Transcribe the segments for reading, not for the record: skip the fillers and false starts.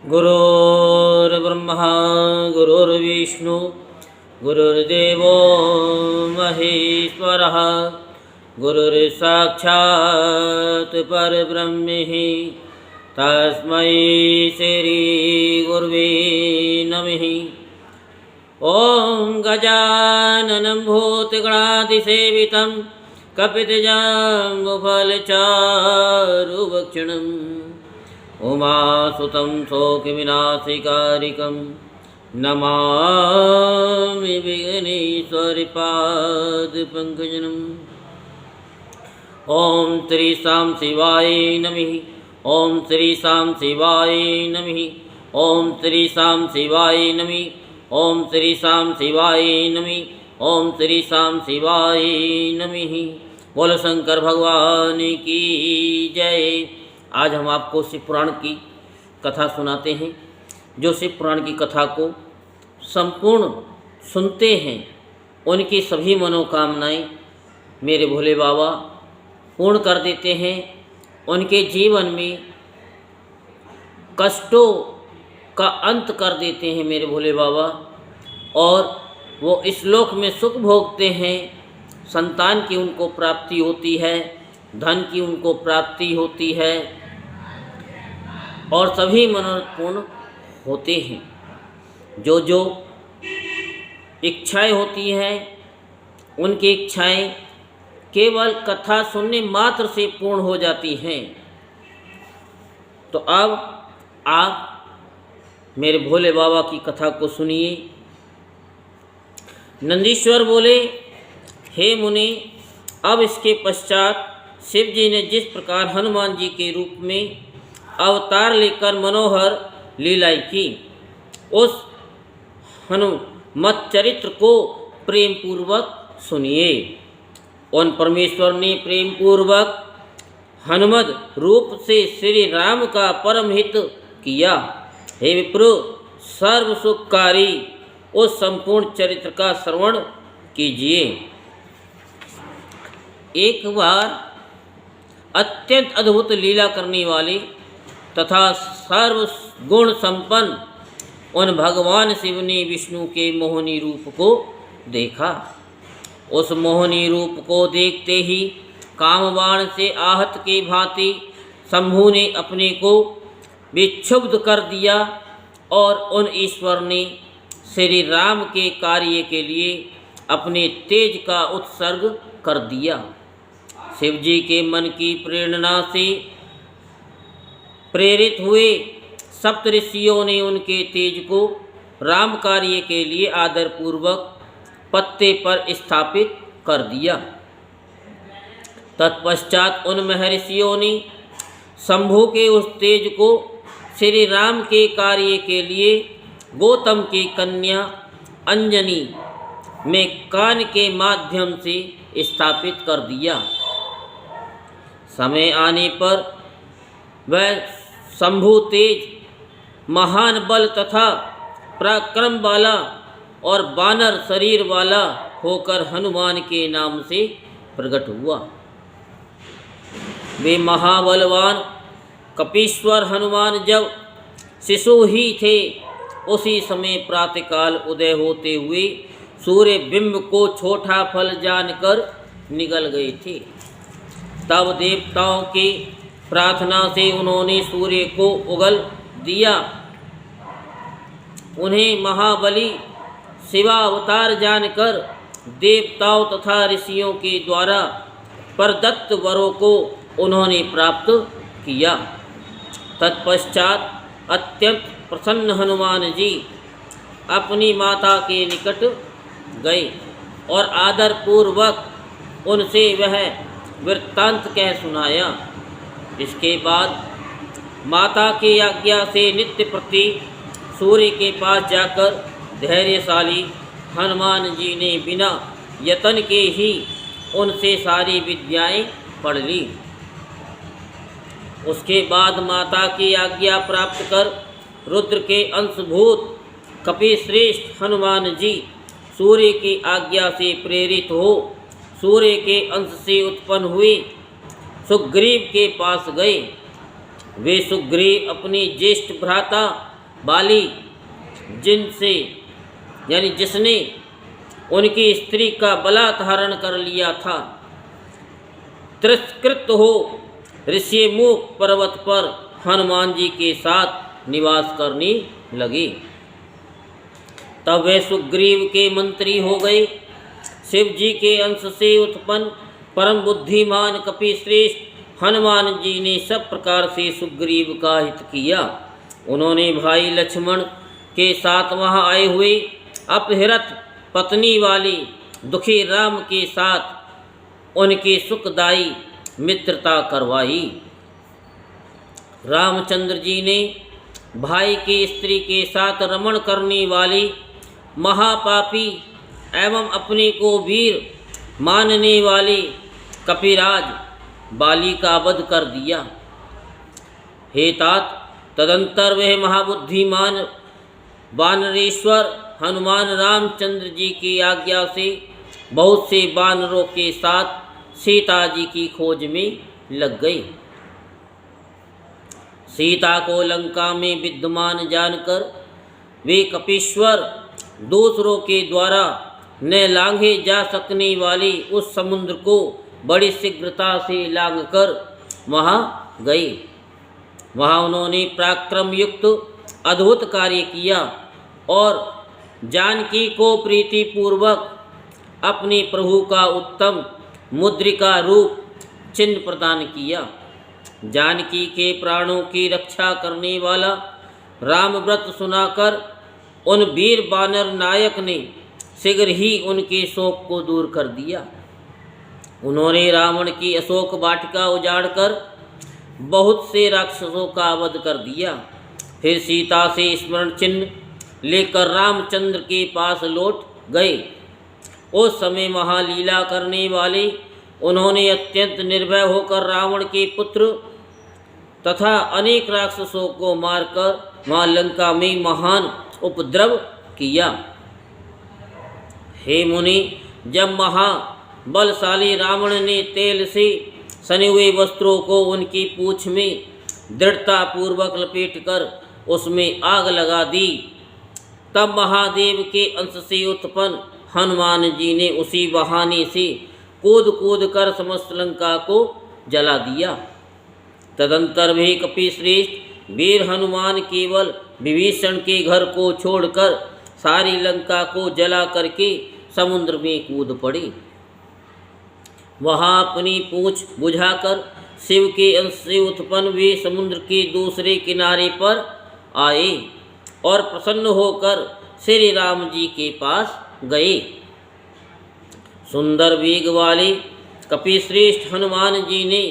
गुरुर्ब्रह्मा गुरुर्विष्णु गुरुर्देवो महेश्वरः गुरुर्साक्षात् परब्रह्म तस्मै श्री गुरुवे नमः। ओं गजाननं भूतगणाधिसेवितं कपितजम्बुफलचारुभक्षणम् उमासुतं शोकविनाशकारिकं नमामि विघ्नेश्वरपादपङ्कजम्। ॐ श्री शां शिवाय नमः। ॐ श्री शां शिवाय नमः। ॐ श्री शां शिवाय नमः। ॐ श्री शां शिवाय नमः। ॐ श्री शां शिवाय नमः। बोलो शंकर भगवान की जय। आज हम आपको शिव पुराण की कथा सुनाते हैं। जो शिव पुराण की कथा को संपूर्ण सुनते हैं उनकी सभी मनोकामनाएं मेरे भोले बाबा पूर्ण कर देते हैं। उनके जीवन में कष्टों का अंत कर देते हैं मेरे भोले बाबा, और वो इस लोक में सुख भोगते हैं। संतान की उनको प्राप्ति होती है, धन की उनको प्राप्ति होती है और सभी मनोरथ पूर्ण होते हैं। जो जो इच्छाएं होती हैं उनकी इच्छाएं केवल कथा सुनने मात्र से पूर्ण हो जाती हैं। तो अब आप मेरे भोले बाबा की कथा को सुनिए। नंदीश्वर बोले, हे मुनि, अब इसके पश्चात शिव जी ने जिस प्रकार हनुमान जी के रूप में अवतार लेकर मनोहर लीलाएं की, उस हनुमत चरित्र को प्रेम पूर्वक सुनिए। उन परमेश्वर ने प्रेम पूर्वक हनुमत रूप से श्री राम का परम हित किया। हे विप्र, सर्व सुखकारी उस संपूर्ण चरित्र का श्रवण कीजिए। एक बार अत्यंत अद्भुत लीला करने वाले तथा सर्व गुण संपन्न उन भगवान शिव ने विष्णु के मोहिनी रूप को देखा। उस मोहिनी रूप को देखते ही कामबाण से आहत के भांति शंभु ने अपने को विक्षुब्ध कर दिया और उन ईश्वर ने श्री राम के कार्य के लिए अपने तेज का उत्सर्ग कर दिया। शिव जी के मन की प्रेरणा से प्रेरित हुए सप्त ऋषियों ने उनके तेज को राम कार्य के लिए आदरपूर्वक पत्ते पर स्थापित कर दिया। तत्पश्चात उन महर्षियों ने शंभु के उस तेज को श्री राम के कार्य के लिए गौतम की कन्या अंजनी में कान के माध्यम से स्थापित कर दिया। समय आने पर वह शंभु तेज महान बल तथा पराक्रम वाला और बानर शरीर वाला होकर हनुमान के नाम से प्रकट हुआ। वे महाबलवान कपीश्वर हनुमान जब शिशु ही थे, उसी समय प्रातःकाल उदय होते हुए सूर्य बिंब को छोटा फल जानकर निकल गए थे। तब देवताओं की प्रार्थना से उन्होंने सूर्य को उगल दिया। उन्हें महाबली शिवावतार जानकर देवताओं तथा ऋषियों के द्वारा प्रदत्त वरों को उन्होंने प्राप्त किया। तत्पश्चात अत्यंत प्रसन्न हनुमान जी अपनी माता के निकट गए और आदरपूर्वक उनसे वह वृत्तांत कह सुनाया। इसके बाद माता की आज्ञा से नित्य प्रति सूर्य के पास जाकर धैर्यशाली हनुमान जी ने बिना यत्न के ही उनसे सारी विद्याएं पढ़ ली। उसके बाद माता की आज्ञा प्राप्त कर रुद्र के अंशभूत कपिश्रेष्ठ हनुमान जी सूर्य की आज्ञा से प्रेरित हो सूर्य के अंश से उत्पन्न हुए सुग्रीव के पास गए। वे सुग्रीव अपने ज्येष्ठ भ्राता बाली जिनसे यानी जिसने उनकी स्त्री का बलात्कार कर लिया था, तिरस्कृत हो ऋषिमुख पर्वत पर हनुमान जी के साथ निवास करने लगे। तब वे सुग्रीव के मंत्री हो गए। शिव जी के अंश से उत्पन्न परम बुद्धिमान कपिश्रेष्ठ हनुमान जी ने सब प्रकार से सुग्रीव का हित किया। उन्होंने भाई लक्ष्मण के साथ वहां आए हुए अपहृत पत्नी वाले दुखी राम के साथ उनकी सुखदायी मित्रता करवाई। रामचंद्र जी ने भाई की स्त्री के साथ रमण करने वाली महापापी एवं अपने को वीर मानने वाले कपिराज बाली का वध कर दिया। हे तात, तदंतर वह महाबुद्धिमान वानरेश्वर हनुमान रामचंद्र जी की आज्ञा से बहुत से वानरों के साथ सीता जी की खोज में लग गए। सीता को लंका में विद्यमान जानकर वे कपीश्वर दूसरों के द्वारा न लांघे जा सकने वाली उस समुद्र को बड़ी शीघ्रता से लांघकर वहाँ गए। वहाँ उन्होंने पराक्रम युक्त अद्भुत कार्य किया और जानकी को प्रीतिपूर्वक अपने प्रभु का उत्तम मुद्रिका रूप चिन्ह प्रदान किया। जानकी के प्राणों की रक्षा करने वाला राम व्रत सुनाकर उन वीर वानर नायक ने शीघ्र ही उनके शोक को दूर कर दिया। उन्होंने रावण की अशोक वाटिका उजाड़कर बहुत से राक्षसों का वध कर दिया। फिर सीता से स्मरण चिन्ह लेकर रामचंद्र के पास लौट गए। उस समय महालीला करने वाले उन्होंने अत्यंत निर्भय होकर रावण के पुत्र तथा अनेक राक्षसों को मारकर वहाँ लंका में महान उपद्रव किया। हे मुनि, जब महाबलशाली रावण ने तेल से सने हुए वस्त्रों को उनकी पूंछ में दृढ़तापूर्वक लपेटकर उसमें आग लगा दी, तब महादेव के अंश से उत्पन्न हनुमान जी ने उसी बहाने से कूद कूद कर समस्त लंका को जला दिया। तदंतर भी कपिश्रेष्ठ वीर हनुमान केवल विभीषण के घर को छोड़कर सारी लंका को जला करके समुद्र में कूद पड़े। वहाँ अपनी पूंछ बुझाकर शिव के अंश से उत्पन्न वे समुद्र के दूसरे किनारे पर आए और प्रसन्न होकर श्री राम जी के पास गए। सुंदर वेग वाले कपिश्रेष्ठ हनुमान जी ने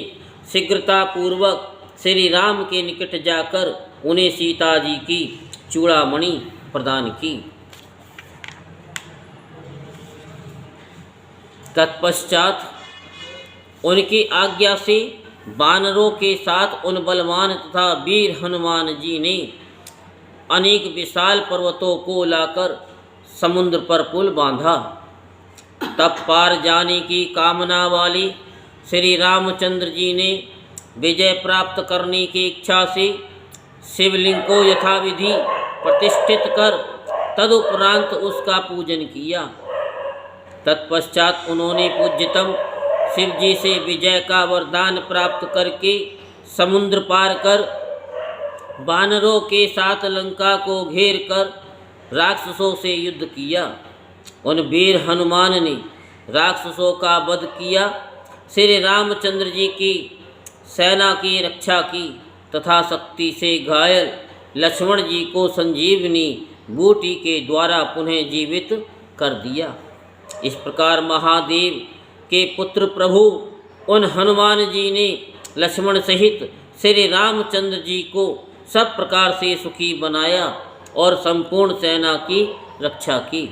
शीघ्रतापूर्वक श्री राम के निकट जाकर उन्हें सीता जी की चूड़ामणि प्रदान की। तत्पश्चात उनकी आज्ञा से वानरों के साथ उन बलवान तथा वीर हनुमान जी ने अनेक विशाल पर्वतों को लाकर समुद्र पर पुल बांधा। तब पार जाने की कामना वाली श्री रामचंद्र जी ने विजय प्राप्त करने की इच्छा से शिवलिंग को यथाविधि प्रतिष्ठित कर तदुपरांत उसका पूजन किया। तत्पश्चात उन्होंने पूज्यतम शिव जी से विजय का वरदान प्राप्त करके समुद्र पार कर वानरों के साथ लंका को घेर कर राक्षसों से युद्ध किया। उन वीर हनुमान ने राक्षसों का वध किया, श्री रामचंद्र जी की सेना की रक्षा की तथा शक्ति से घायल लक्ष्मण जी को संजीवनी बूटी के द्वारा पुनः जीवित कर दिया। इस प्रकार महादेव के पुत्र प्रभु उन हनुमान जी ने लक्ष्मण सहित श्री रामचंद्र जी को सब प्रकार से सुखी बनाया और संपूर्ण सेना की रक्षा की।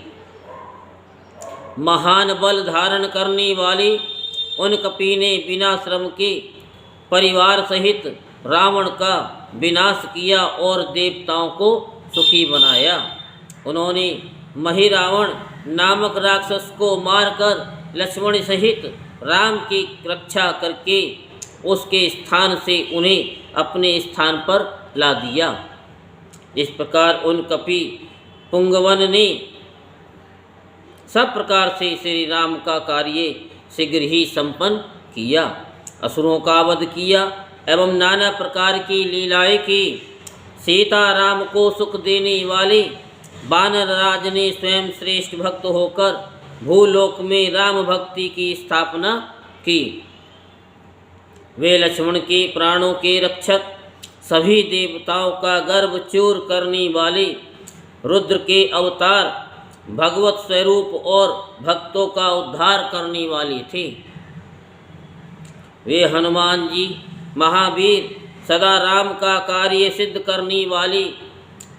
महान बल धारण करने वाले उन कपि ने बिना श्रम के परिवार सहित रावण का विनाश किया और देवताओं को सुखी बनाया। उन्होंने महिरावण नामक राक्षस को मारकर लक्ष्मण सहित राम की रक्षा करके उसके स्थान से उन्हें अपने स्थान पर ला दिया। इस प्रकार उन कपि पुंगवन ने सब प्रकार से श्री राम का कार्य शीघ्र ही संपन्न किया, असुरों का वध किया एवं नाना प्रकार की लीलाएं की। सीता राम को सुख देने वाले वानर राज ने स्वयं श्रेष्ठ भक्त होकर भूलोक में राम भक्ति की स्थापना की। वे लक्ष्मण के प्राणों के रक्षक, सभी देवताओं का गर्व चूर करने वाले रुद्र के अवतार, भगवत स्वरूप और भक्तों का उद्धार करने वाले थे। वे हनुमान जी महावीर, सदा राम का कार्य सिद्ध करने वाले,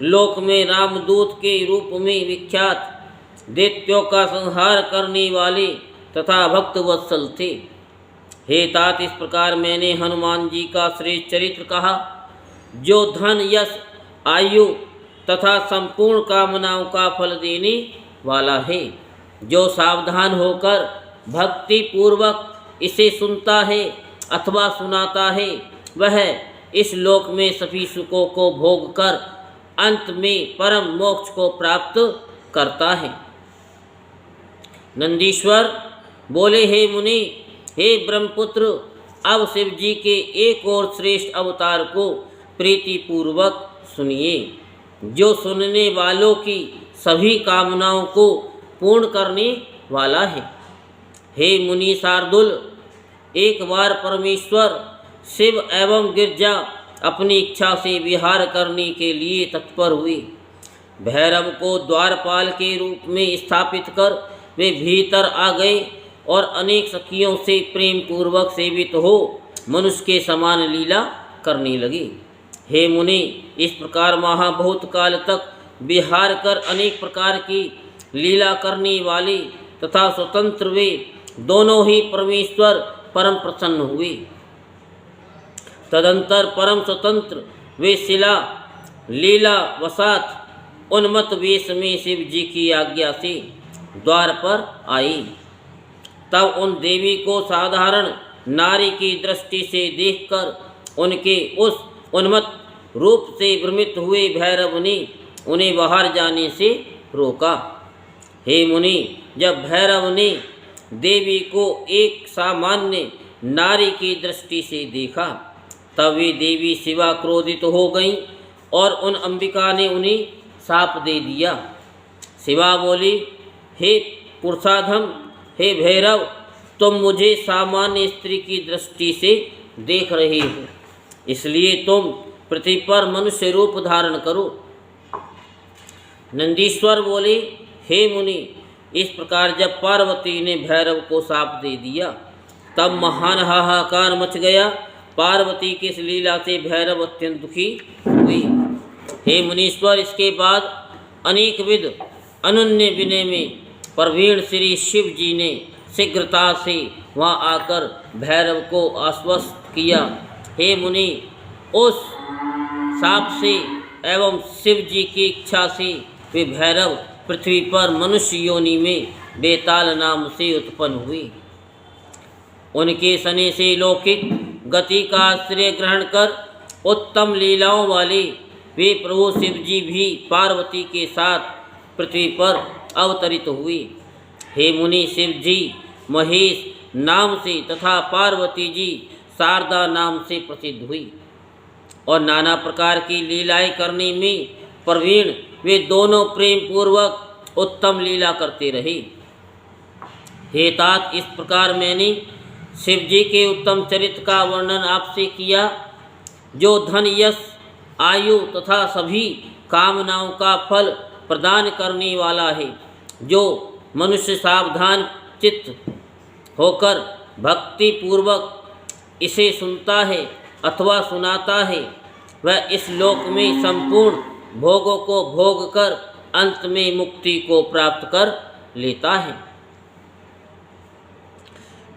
लोक में रामदूत के रूप में विख्यात, दैत्यों का संहार करने वाले तथा भक्त वत्सल थे। हे तात, इस प्रकार मैंने हनुमान जी का श्रेष्ठ चरित्र कहा, जो धन, यश, आयु तथा संपूर्ण कामनाओं का फल देने वाला है। जो सावधान होकर भक्ति पूर्वक इसे सुनता है अथवा सुनाता है, वह इस लोक में सभी सुखों को भोग कर अंत में परम मोक्ष को प्राप्त करता है। नंदीश्वर बोले, हे मुनि, हे ब्रह्मपुत्र, अब शिव जी के एक और श्रेष्ठ अवतार को प्रीति पूर्वक सुनिए, जो सुनने वालों की सभी कामनाओं को पूर्ण करने वाला है। हे मुनि शार्दुल, एक बार परमेश्वर शिव एवं गिरजा अपनी इच्छा से विहार करने के लिए तत्पर हुए। भैरव को द्वारपाल के रूप में स्थापित कर वे भीतर आ गए और अनेक सखियों से प्रेम पूर्वक सेवित हो मनुष्य के समान लीला करने लगे। हे मुनि, इस प्रकार वहाँ बहुत काल तक विहार कर अनेक प्रकार की लीला करने वाले तथा स्वतंत्र वे दोनों ही परमेश्वर परम प्रसन्न हुए। तदंतर परम स्वतंत्र वे शिला लीला वसात उन्मत्त वेश में शिव जी की आज्ञा से द्वार पर आई। तब उन देवी को साधारण नारी की दृष्टि से देखकर उनके उस उन्मत्त रूप से भ्रमित हुए भैरव ने उन्हें बाहर जाने से रोका। हे मुनि, जब भैरव ने देवी को एक सामान्य नारी की दृष्टि से देखा, तब वे देवी शिवा क्रोधित हो गईं और उन अंबिका ने उन्हें शाप दे दिया। शिवा बोली, हे पुरुषाधम, हे भैरव, तुम मुझे सामान्य स्त्री की दृष्टि से देख रहे हो, इसलिए तुम पृथ्वी पर मनुष्य रूप धारण करो। नंदीश्वर बोले, हे मुनि, इस प्रकार जब पार्वती ने भैरव को शाप दे दिया, तब महान हाहाकार मच गया। पार्वती की इस लीला से भैरव अत्यंत दुखी हुई। हे मुनीश्वर, इसके बाद अनेक विध अनन्य विनय में प्रवीण श्री शिव जी ने शीघ्रता से वहाँ आकर भैरव को आश्वस्त किया। हे मुनि, उस शाप से एवं शिव जी की इच्छा से वे भैरव पृथ्वी पर मनुष्य योनि में बेताल नाम से उत्पन्न हुए। उनके सने से लौकिक गति का आश्रय ग्रहण कर उत्तम लीलाओं वाले वे प्रभु शिव जी भी पार्वती के साथ पृथ्वी पर अवतरित हुए। हे मुनि, शिव जी महेश नाम से तथा पार्वती जी शारदा नाम से प्रसिद्ध हुई और नाना प्रकार की लीलाएं करने में प्रवीण वे दोनों प्रेम पूर्वक उत्तम लीला करते रहे। हे तात, इस प्रकार मैंने शिव जी के उत्तम चरित्र का वर्णन आपसे किया, जो धन, यश, आयु तथा सभी कामनाओं का फल प्रदान करने वाला है। जो मनुष्य सावधान चित्त होकर भक्ति पूर्वक इसे सुनता है अथवा सुनाता है, वह इस लोक में संपूर्ण भोगों को भोग कर अंत में मुक्ति को प्राप्त कर लेता है।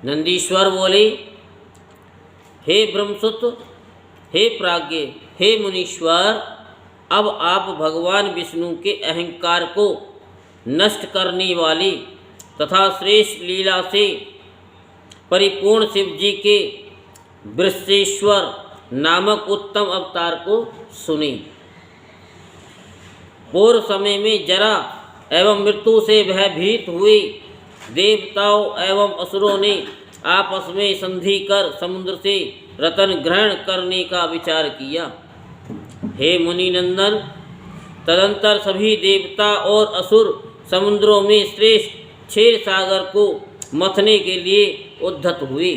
नंदीश्वर बोले, हे ब्रह्मसुत, हे प्राज्ञ, हे मुनीश्वर, अब आप भगवान विष्णु के अहंकार को नष्ट करने वाली तथा श्रेष्ठ लीला से परिपूर्ण शिव जी के वृषेश्वर नामक उत्तम अवतार को सुने। पूर्व समय में जरा एवं मृत्यु से भयभीत हुए देवताओं एवं असुरों ने आपस में संधि कर समुद्र से रत्न ग्रहण करने का विचार किया। हे मुनिनंदन, तदंतर सभी देवता और असुर समुद्रों में श्रेष्ठ क्षीर सागर को मथने के लिए उद्धत हुए।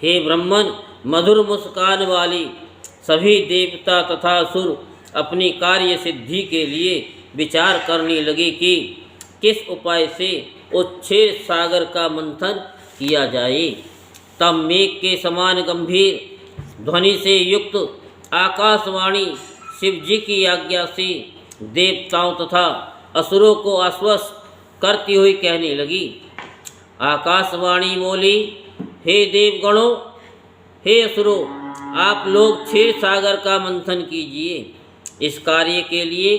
हे ब्रह्मन, मधुर मुस्कान वाली सभी देवता तथा असुर अपनी कार्य सिद्धि के लिए विचार करने लगे कि किस उपाय से उस क्षीर सागर का मंथन किया जाए। तब मेघ के समान गंभीर ध्वनि से युक्त आकाशवाणी शिव जी की आज्ञा से देवताओं तथा असुरों को आश्वस्त करती हुई कहने लगी। आकाशवाणी बोली, हे देवगणों, हे असुरों, आप लोग क्षीर सागर का मंथन कीजिए। इस कार्य के लिए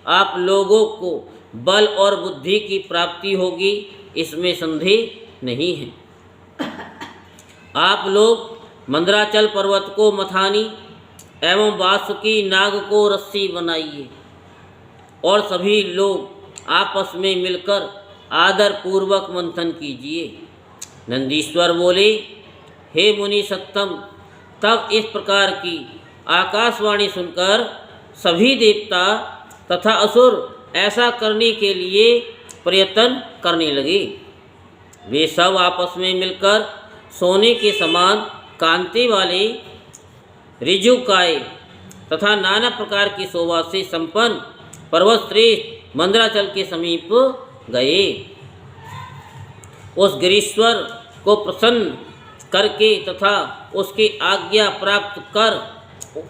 आप लोगों को बल और बुद्धि की प्राप्ति होगी, इसमें संदेह नहीं है। आप लोग मंदराचल पर्वत को मथानी एवं वासुकी नाग को रस्सी बनाइए और सभी लोग आपस में मिलकर आदर पूर्वक मंथन कीजिए। नंदीश्वर बोले, हे मुनि सत्तम, तब इस प्रकार की आकाशवाणी सुनकर सभी देवता तथा असुर ऐसा करने के लिए प्रयत्न करने लगे। वे सब आपस में मिलकर सोने के समान कांति वाले ऋजुकाय तथा नाना प्रकार की शोभा से संपन्न पर्वत श्रेष्ठ मंदराचल के समीप गए। उस गिरीश्वर को प्रसन्न करके तथा उसकी आज्ञा प्राप्त कर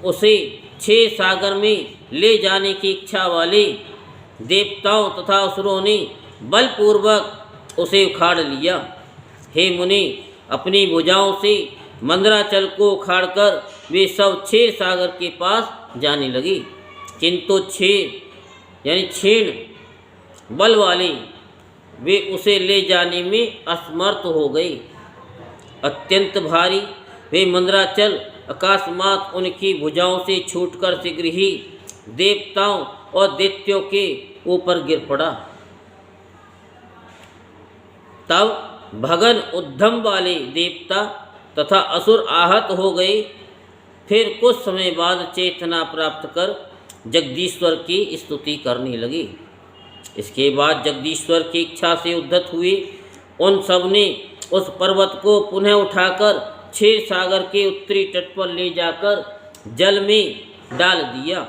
उसे क्षीर सागर में ले जाने की इच्छा वाले देवताओं तथा असुरों ने बलपूर्वक उसे उखाड़ लिया। हे मुनि, अपनी भुजाओं से मंदराचल को उखाड़कर वे सब क्षीर सागर के पास जाने लगे, किंतु क्षीण बल वाले वे उसे ले जाने में असमर्थ हो गए। अत्यंत भारी वे मंदराचल अकस्मात उनकी भुजाओं से छूटकर शीघ्र ही देवताओं और दैत्यों के ऊपर गिर पड़ा। तब भगन उद्यम वाले देवता तथा असुर आहत हो गए। फिर कुछ समय बाद चेतना प्राप्त कर जगदीश्वर की स्तुति करने लगे। इसके बाद जगदीश्वर की इच्छा से उद्धत हुए उन सब ने उस पर्वत को पुनः उठाकर क्षीर सागर के उत्तरी तट पर ले जाकर जल में डाल दिया।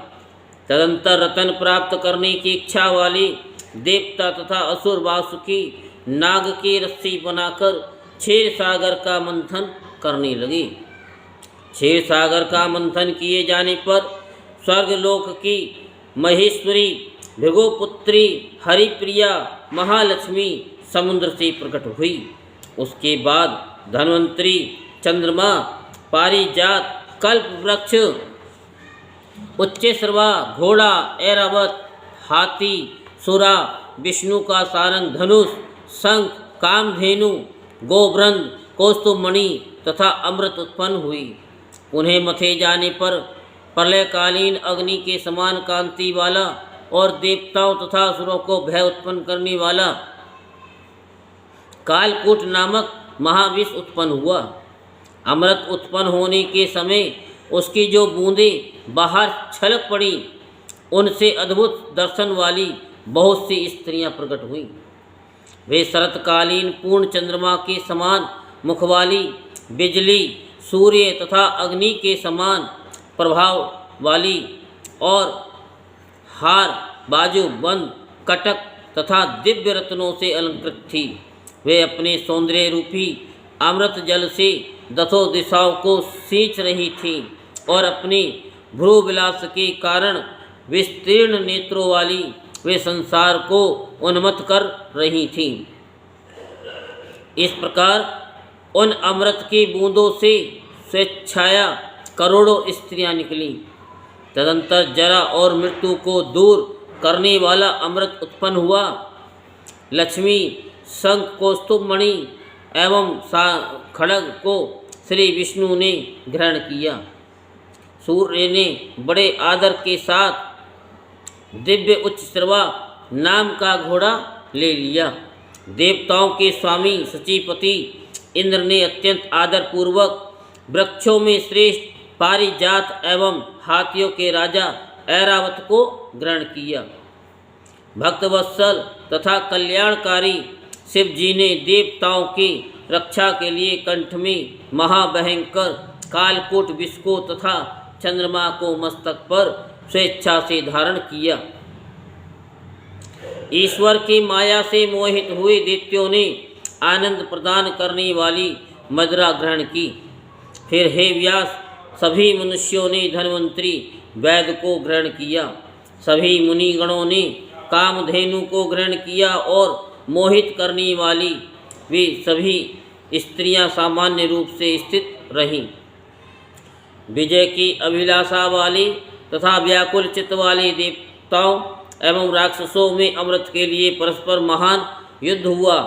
तदंतर रतन प्राप्त करने की इच्छा वाले देवता तथा असुर वासुकी नाग की रस्सी बनाकर क्षीर सागर का मंथन करने लगे। क्षीर सागर का मंथन किए जाने पर स्वर्गलोक की महेश्वरी भृगुपुत्री हरिप्रिया महालक्ष्मी समुद्र से प्रकट हुई। उसके बाद धन्वंतरी, चंद्रमा, पारिजात, कल्प वृक्ष, उच्चैश्रवा, घोड़ा, ऐरावत, हाथी, सुरा, विष्णु का सारंग धनुष, शंख, कामधेनु, गोवृंद, कौस्तुभमणि तथा अमृत उत्पन्न हुई। उन्हें मथे जाने पर प्रलयकालीन अग्नि के समान कांति वाला और देवताओं तथा असुरों को भय उत्पन्न करने वाला कालकूट नामक महाविष उत्पन्न हुआ। अमृत उत्पन्न होने के समय उसकी जो बूंदें बाहर छलक पड़ी, उनसे अद्भुत दर्शन वाली बहुत सी स्त्रियां प्रकट हुईं। वे शरतकालीन पूर्ण चंद्रमा के समान मुख वाली, बिजली, सूर्य तथा अग्नि के समान प्रभाव वाली और हार, बाजू बंद, कटक तथा दिव्य रत्नों से अलंकृत थी। वे अपने सौंदर्य रूपी अमृत जल से दसों दिशाओं को सींच रही थीं और अपने भ्रू विलास के कारण विस्तीर्ण नेत्रों वाली वे संसार को उन्मत्त कर रही थीं। इस प्रकार उन अमृत की बूंदों से स्वेच्छाया करोड़ों स्त्रियां निकलीं। तदंतर जरा और मृत्यु को दूर करने वाला अमृत उत्पन्न हुआ। लक्ष्मी, शंख, कौस्तुभमणि एवं खड्ग को श्री विष्णु ने ग्रहण किया। सूर्य ने बड़े आदर के साथ दिव्य उच्च श्रवा नाम का घोड़ा ले लिया। देवताओं के स्वामी सचिपति इंद्र ने अत्यंत आदरपूर्वक वृक्षों में श्रेष्ठ पारिजात एवं हाथियों के राजा ऐरावत को ग्रहण किया। भक्तवत्सल तथा कल्याणकारी शिव जी ने देवताओं की रक्षा के लिए कंठ में महाभयंकर कालकूट विष को तथा चंद्रमा को मस्तक पर स्वेच्छा से धारण किया। ईश्वर की माया से मोहित हुए दैत्यों ने आनंद प्रदान करने वाली मदिरा ग्रहण की। फिर हे व्यास, सभी मनुष्यों ने धन्वंतरी वैद को ग्रहण किया। सभी मुनिगणों ने कामधेनु को ग्रहण किया और मोहित करने वाली वे सभी स्त्रियां सामान्य रूप से स्थित रहीं। विजय की अभिलाषा वाले तथा व्याकुल चित्त वाले देवताओं एवं राक्षसों में अमृत के लिए परस्पर महान युद्ध हुआ।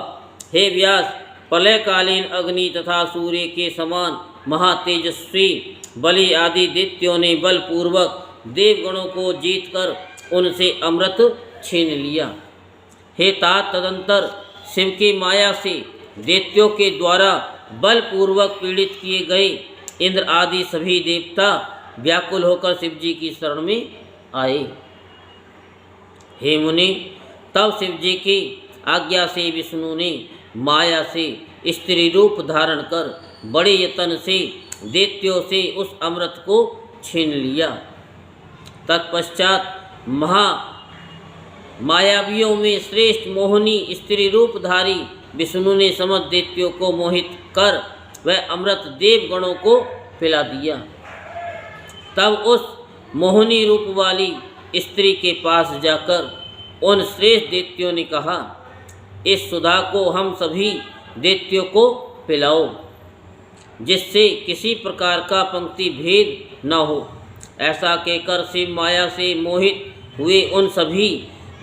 हे व्यास, प्रलयकालीन अग्नि तथा सूर्य के समान महातेजस्वी बलि आदि दैत्यों ने बलपूर्वक देवगणों को जीतकर उनसे अमृत छीन लिया। हे तात, तदंतर शिव की माया से दैत्यों के द्वारा बलपूर्वक पीड़ित किए गए इंद्र आदि सभी देवता व्याकुल होकर शिव जी की शरण में आए। हे मुनि, तब शिव जी की आज्ञा से विष्णु ने माया से स्त्री रूप धारण कर बड़े यत्न से दैत्यों से उस अमृत को छीन लिया। तत्पश्चात मायावियों में श्रेष्ठ मोहिनी स्त्री रूपधारी विष्णु ने समस्त दैत्यों को मोहित कर वह अमृत देवगणों को पिला दिया। तब उस मोहिनी रूप वाली स्त्री के पास जाकर उन श्रेष्ठ दैत्यों ने कहा, इस सुधा को हम सभी दैत्यों को पिलाओ, जिससे किसी प्रकार का पंक्ति भेद न हो। ऐसा कहकर शिव माया से मोहित हुए उन सभी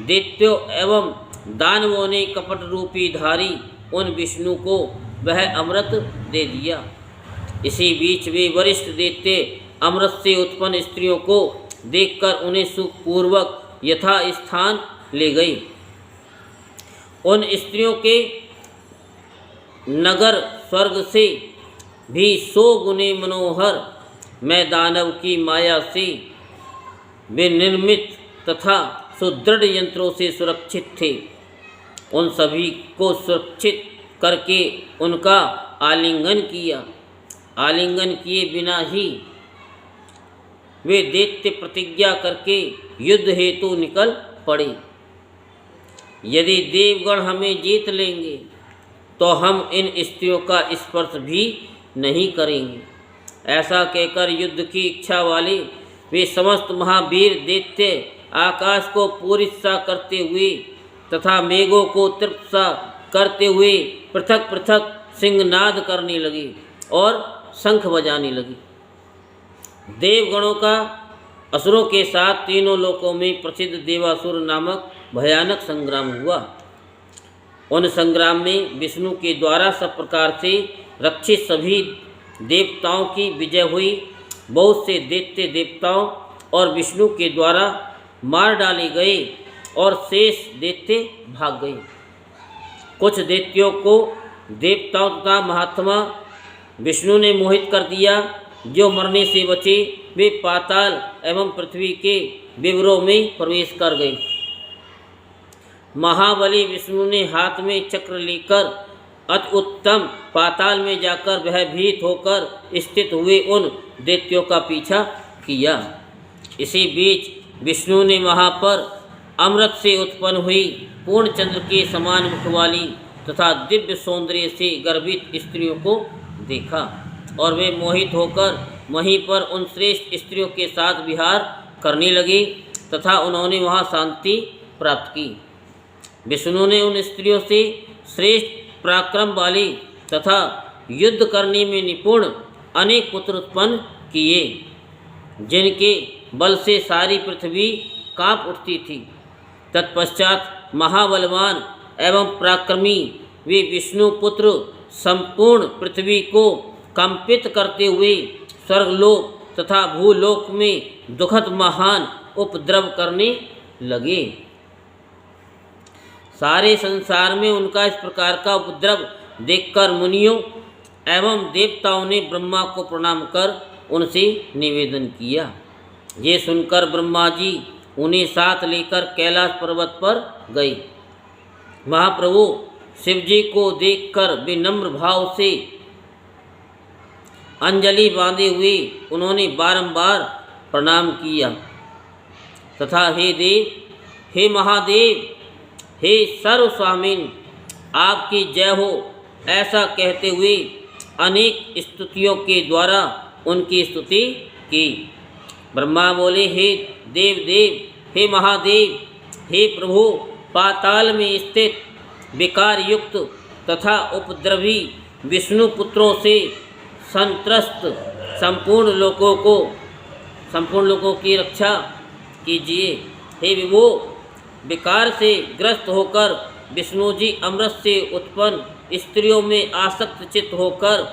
दैत्यों एवं दानवों ने कपट रूपी धारी उन विष्णु को वह अमृत दे दिया। इसी बीच वे वरिष्ठ दैत्य अमृत से उत्पन्न स्त्रियों को देखकर उन्हें सुखपूर्वक यथा स्थान ले गई। उन स्त्रियों के नगर स्वर्ग से भी 100 गुने मनोहर मैं दानव की माया से विनिर्मित तथा सुदृढ़ यंत्रों से सुरक्षित थे। उन सभी को सुरक्षित करके उनका आलिंगन किया। आलिंगन किए बिना ही वे दैत्य प्रतिज्ञा करके युद्ध हेतु निकल पड़े। यदि देवगण हमें जीत लेंगे तो हम इन स्त्रियों का स्पर्श भी नहीं करेंगे। ऐसा कहकर युद्ध की इच्छा वाले वे समस्त महावीर दैत्य आकाश को पूरित सा करते हुए तथा मेघों को तृप्त सा करते हुए पृथक पृथक सिंहनाद करने लगे और शंख बजाने लगे। देवगणों का असुरों के साथ तीनों लोकों में प्रसिद्ध देवासुर नामक भयानक संग्राम हुआ। उन संग्राम में विष्णु के द्वारा सब प्रकार से रक्षित सभी देवताओं की विजय हुई। बहुत से दैत्य देवताओं और विष्णु के द्वारा मार डाले गए और शेष दैत्य भाग गए। कुछ दैत्यों को देवताओं तथा महात्मा विष्णु ने मोहित कर दिया। जो मरने से बचे वे पाताल एवं पृथ्वी के विवरों में प्रवेश कर गए। महाबली विष्णु ने हाथ में चक्र लेकर अति उत्तम पाताल में जाकर भयभीत होकर स्थित हुए उन दैत्यों का पीछा किया। इसी बीच विष्णु ने वहाँ पर अमृत से उत्पन्न हुई पूर्ण चंद्र के समान मुख वाली तथा दिव्य सौंदर्य से गर्भित स्त्रियों को देखा और वे मोहित होकर वहीं पर उन श्रेष्ठ स्त्रियों के साथ विहार करने लगे तथा उन्होंने वहाँ शांति प्राप्त की। विष्णु ने उन स्त्रियों से श्रेष्ठ पराक्रम वाली तथा युद्ध करने में निपुण अनेक पुत्र उत्पन्न किए, जिनके बल से सारी पृथ्वी कांप उठती थी। तत्पश्चात महाबलवान एवं पराक्रमी वे विष्णु पुत्र संपूर्ण पृथ्वी को कंपित करते हुए स्वर्गलोक तथा भूलोक में दुखद महान उपद्रव करने लगे। सारे संसार में उनका इस प्रकार का उपद्रव देखकर मुनियों एवं देवताओं ने ब्रह्मा को प्रणाम कर उनसे निवेदन किया। ये सुनकर ब्रह्मा जी उन्हें साथ लेकर कैलाश पर्वत पर गए। महाप्रभु शिव जी को देखकर विनम्र भाव से अंजलि बांधे हुए उन्होंने बारंबार प्रणाम किया तथा हे देव, हे महादेव, हे सर्वस्वामिन, आपकी जय हो ऐसा कहते हुए अनेक स्तुतियों के द्वारा उनकी स्तुति की। ब्रह्मा बोले, हे देव देव, हे महादेव, हे प्रभु, पाताल में स्थित विकार युक्त तथा उपद्रवी विष्णु पुत्रों से संत्रस्त संपूर्ण लोकों की रक्षा कीजिए। हे विभो, विकार से ग्रस्त होकर विष्णु जी अमृत से उत्पन्न स्त्रियों में आसक्त चित्त होकर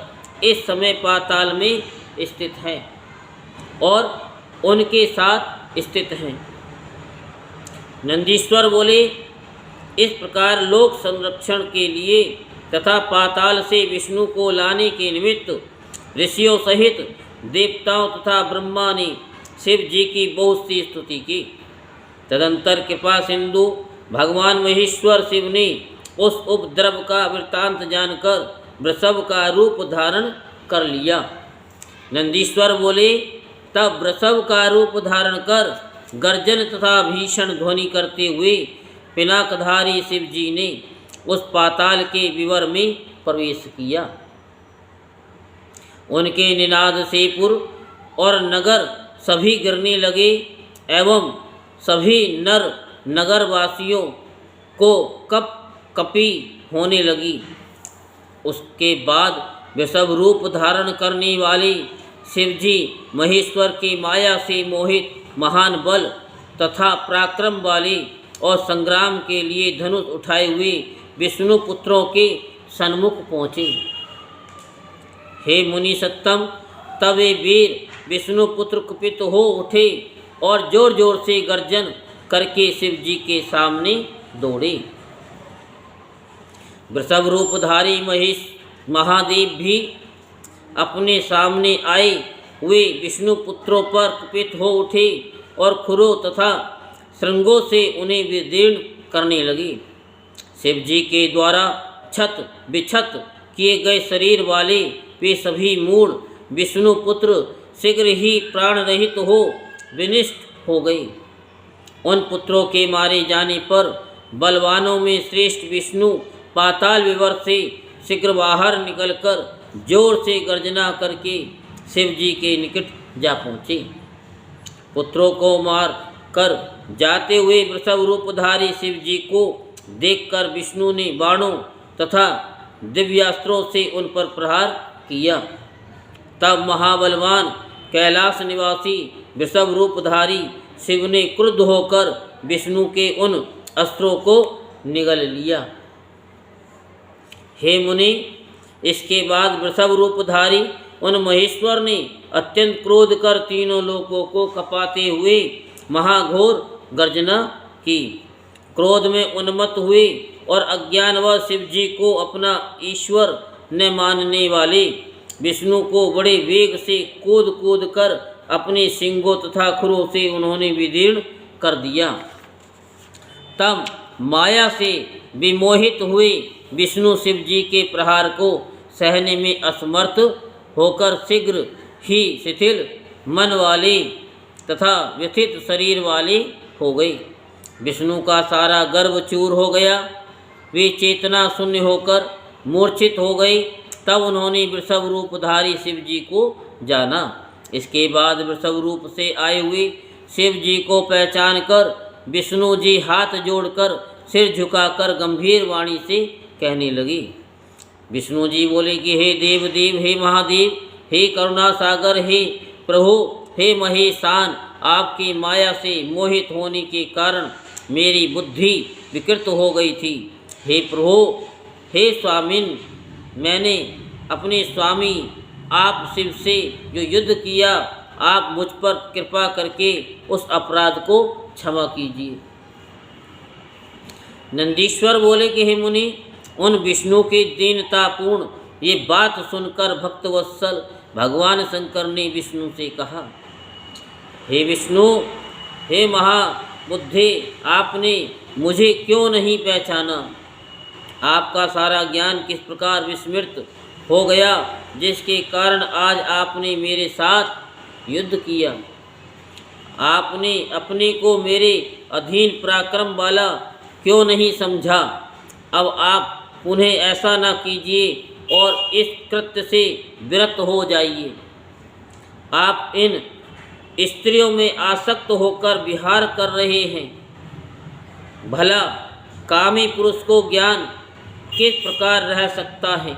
इस समय पाताल में स्थित हैं और उनके साथ स्थित हैं। नंदीश्वर बोले, इस प्रकार लोक संरक्षण के लिए तथा पाताल से विष्णु को लाने के निमित्त ऋषियों सहित देवताओं तथा ब्रह्मा ने शिव जी की बहुत सी स्तुति की। तदंतर कृपा सिंधु भगवान महेश्वर शिव ने उस उपद्रव का वृत्तांत जानकर वृषभ का रूप धारण कर लिया। नंदीश्वर बोले, तब वृषभ का रूप धारण कर गर्जन तथा भीषण ध्वनि करते हुए पिनाकधारी शिव जी ने उस पाताल के विवर में प्रवेश किया। उनके निनाद से पुर और नगर सभी गिरने लगे एवं सभी नर नगरवासियों को कपी होने लगी। उसके बाद वृषभ रूप धारण करने वाले शिवजी महेश्वर की माया से मोहित महान बल तथा पराक्रम वाले और संग्राम के लिए धनुष उठाए हुए विष्णु पुत्रों के सन्मुख पहुँचे। हे मुनि सत्तम, तब वे वीर विष्णु पुत्र कुपित हो उठे और जोर जोर से गर्जन करके शिव जी के सामने दौड़े। वृषभ रूपधारी महादेव भी अपने सामने आए हुए विष्णु पुत्रों पर कुपित हो उठे और खुरों तथा श्रृंगों से उन्हें विदीर्ण करने लगे। शिव जी के द्वारा छत बिछत किए गए शरीर वाले वे सभी मूढ़ विष्णु पुत्र शीघ्र ही प्राण रहित हो विनिष्ट हो गए। उन पुत्रों के मारे जाने पर बलवानों में श्रेष्ठ विष्णु पाताल विवर से शीघ्र बाहर निकलकर जोर से गर्जना करके शिव जी के निकट जा पहुँचे। पुत्रों को मार कर जाते हुए वृषभ रूपधारी शिव जी को देखकर विष्णु ने बाणों तथा दिव्यास्त्रों से उन पर प्रहार किया। तब महाबलवान कैलाश निवासी वृषभ रूपधारी शिव ने क्रुद्ध होकर विष्णु के उन अस्त्रों को निगल लिया। हे मुनि, इसके बाद वृषभ रूपधारी उन महेश्वर ने अत्यंत क्रोध कर तीनों लोकों को कपाते हुए महाघोर गर्जना की। क्रोध में उन्मत्त हुए और अज्ञानवश शिव जी को अपना ईश्वर न मानने वाले विष्णु को बड़े वेग से कूद कूद कर अपने सिंगों तथा खुरों से उन्होंने विदीर्ण कर दिया। तब माया से विमोहित हुए विष्णु शिव जी के प्रहार को सहने में असमर्थ होकर शीघ्र ही शिथिल मन वाले तथा व्यथित शरीर वाले हो गए। विष्णु का सारा गर्भ चूर हो गया। वे चेतना शून्य होकर मूर्छित हो गए। तब उन्होंने वृषभ रूपधारी शिव जी को जाना। इसके बाद वृषभ रूप से आए हुए शिव जी को पहचान कर विष्णु जी हाथ जोड़कर सिर झुकाकर गंभीर वाणी से कहने लगे। विष्णु जी बोले कि हे देव देव, हे महादेव, हे करुणा सागर, हे प्रभु, हे महेशान, आपकी माया से मोहित होने के कारण मेरी बुद्धि विकृत हो गई थी। हे प्रभु, हे स्वामिन, मैंने अपने स्वामी आप शिव से जो युद्ध किया, आप मुझ पर कृपा करके उस अपराध को क्षमा कीजिए। नंदीश्वर बोले कि हे मुनि, उन विष्णु की दीनतापूर्ण ये बात सुनकर भक्तवत्सल भगवान शंकर ने विष्णु से कहा, हे विष्णु, हे महाबुद्धे, आपने मुझे क्यों नहीं पहचाना? आपका सारा ज्ञान किस प्रकार विस्मृत हो गया, जिसके कारण आज आपने मेरे साथ युद्ध किया? आपने अपने को मेरे अधीन पराक्रम वाला क्यों नहीं समझा? अब आप पुनः ऐसा न कीजिए और इस कृत्य से विरत हो जाइए। आप इन स्त्रियों में आसक्त होकर विहार कर रहे हैं। भला कामी पुरुष को ज्ञान किस प्रकार रह सकता है?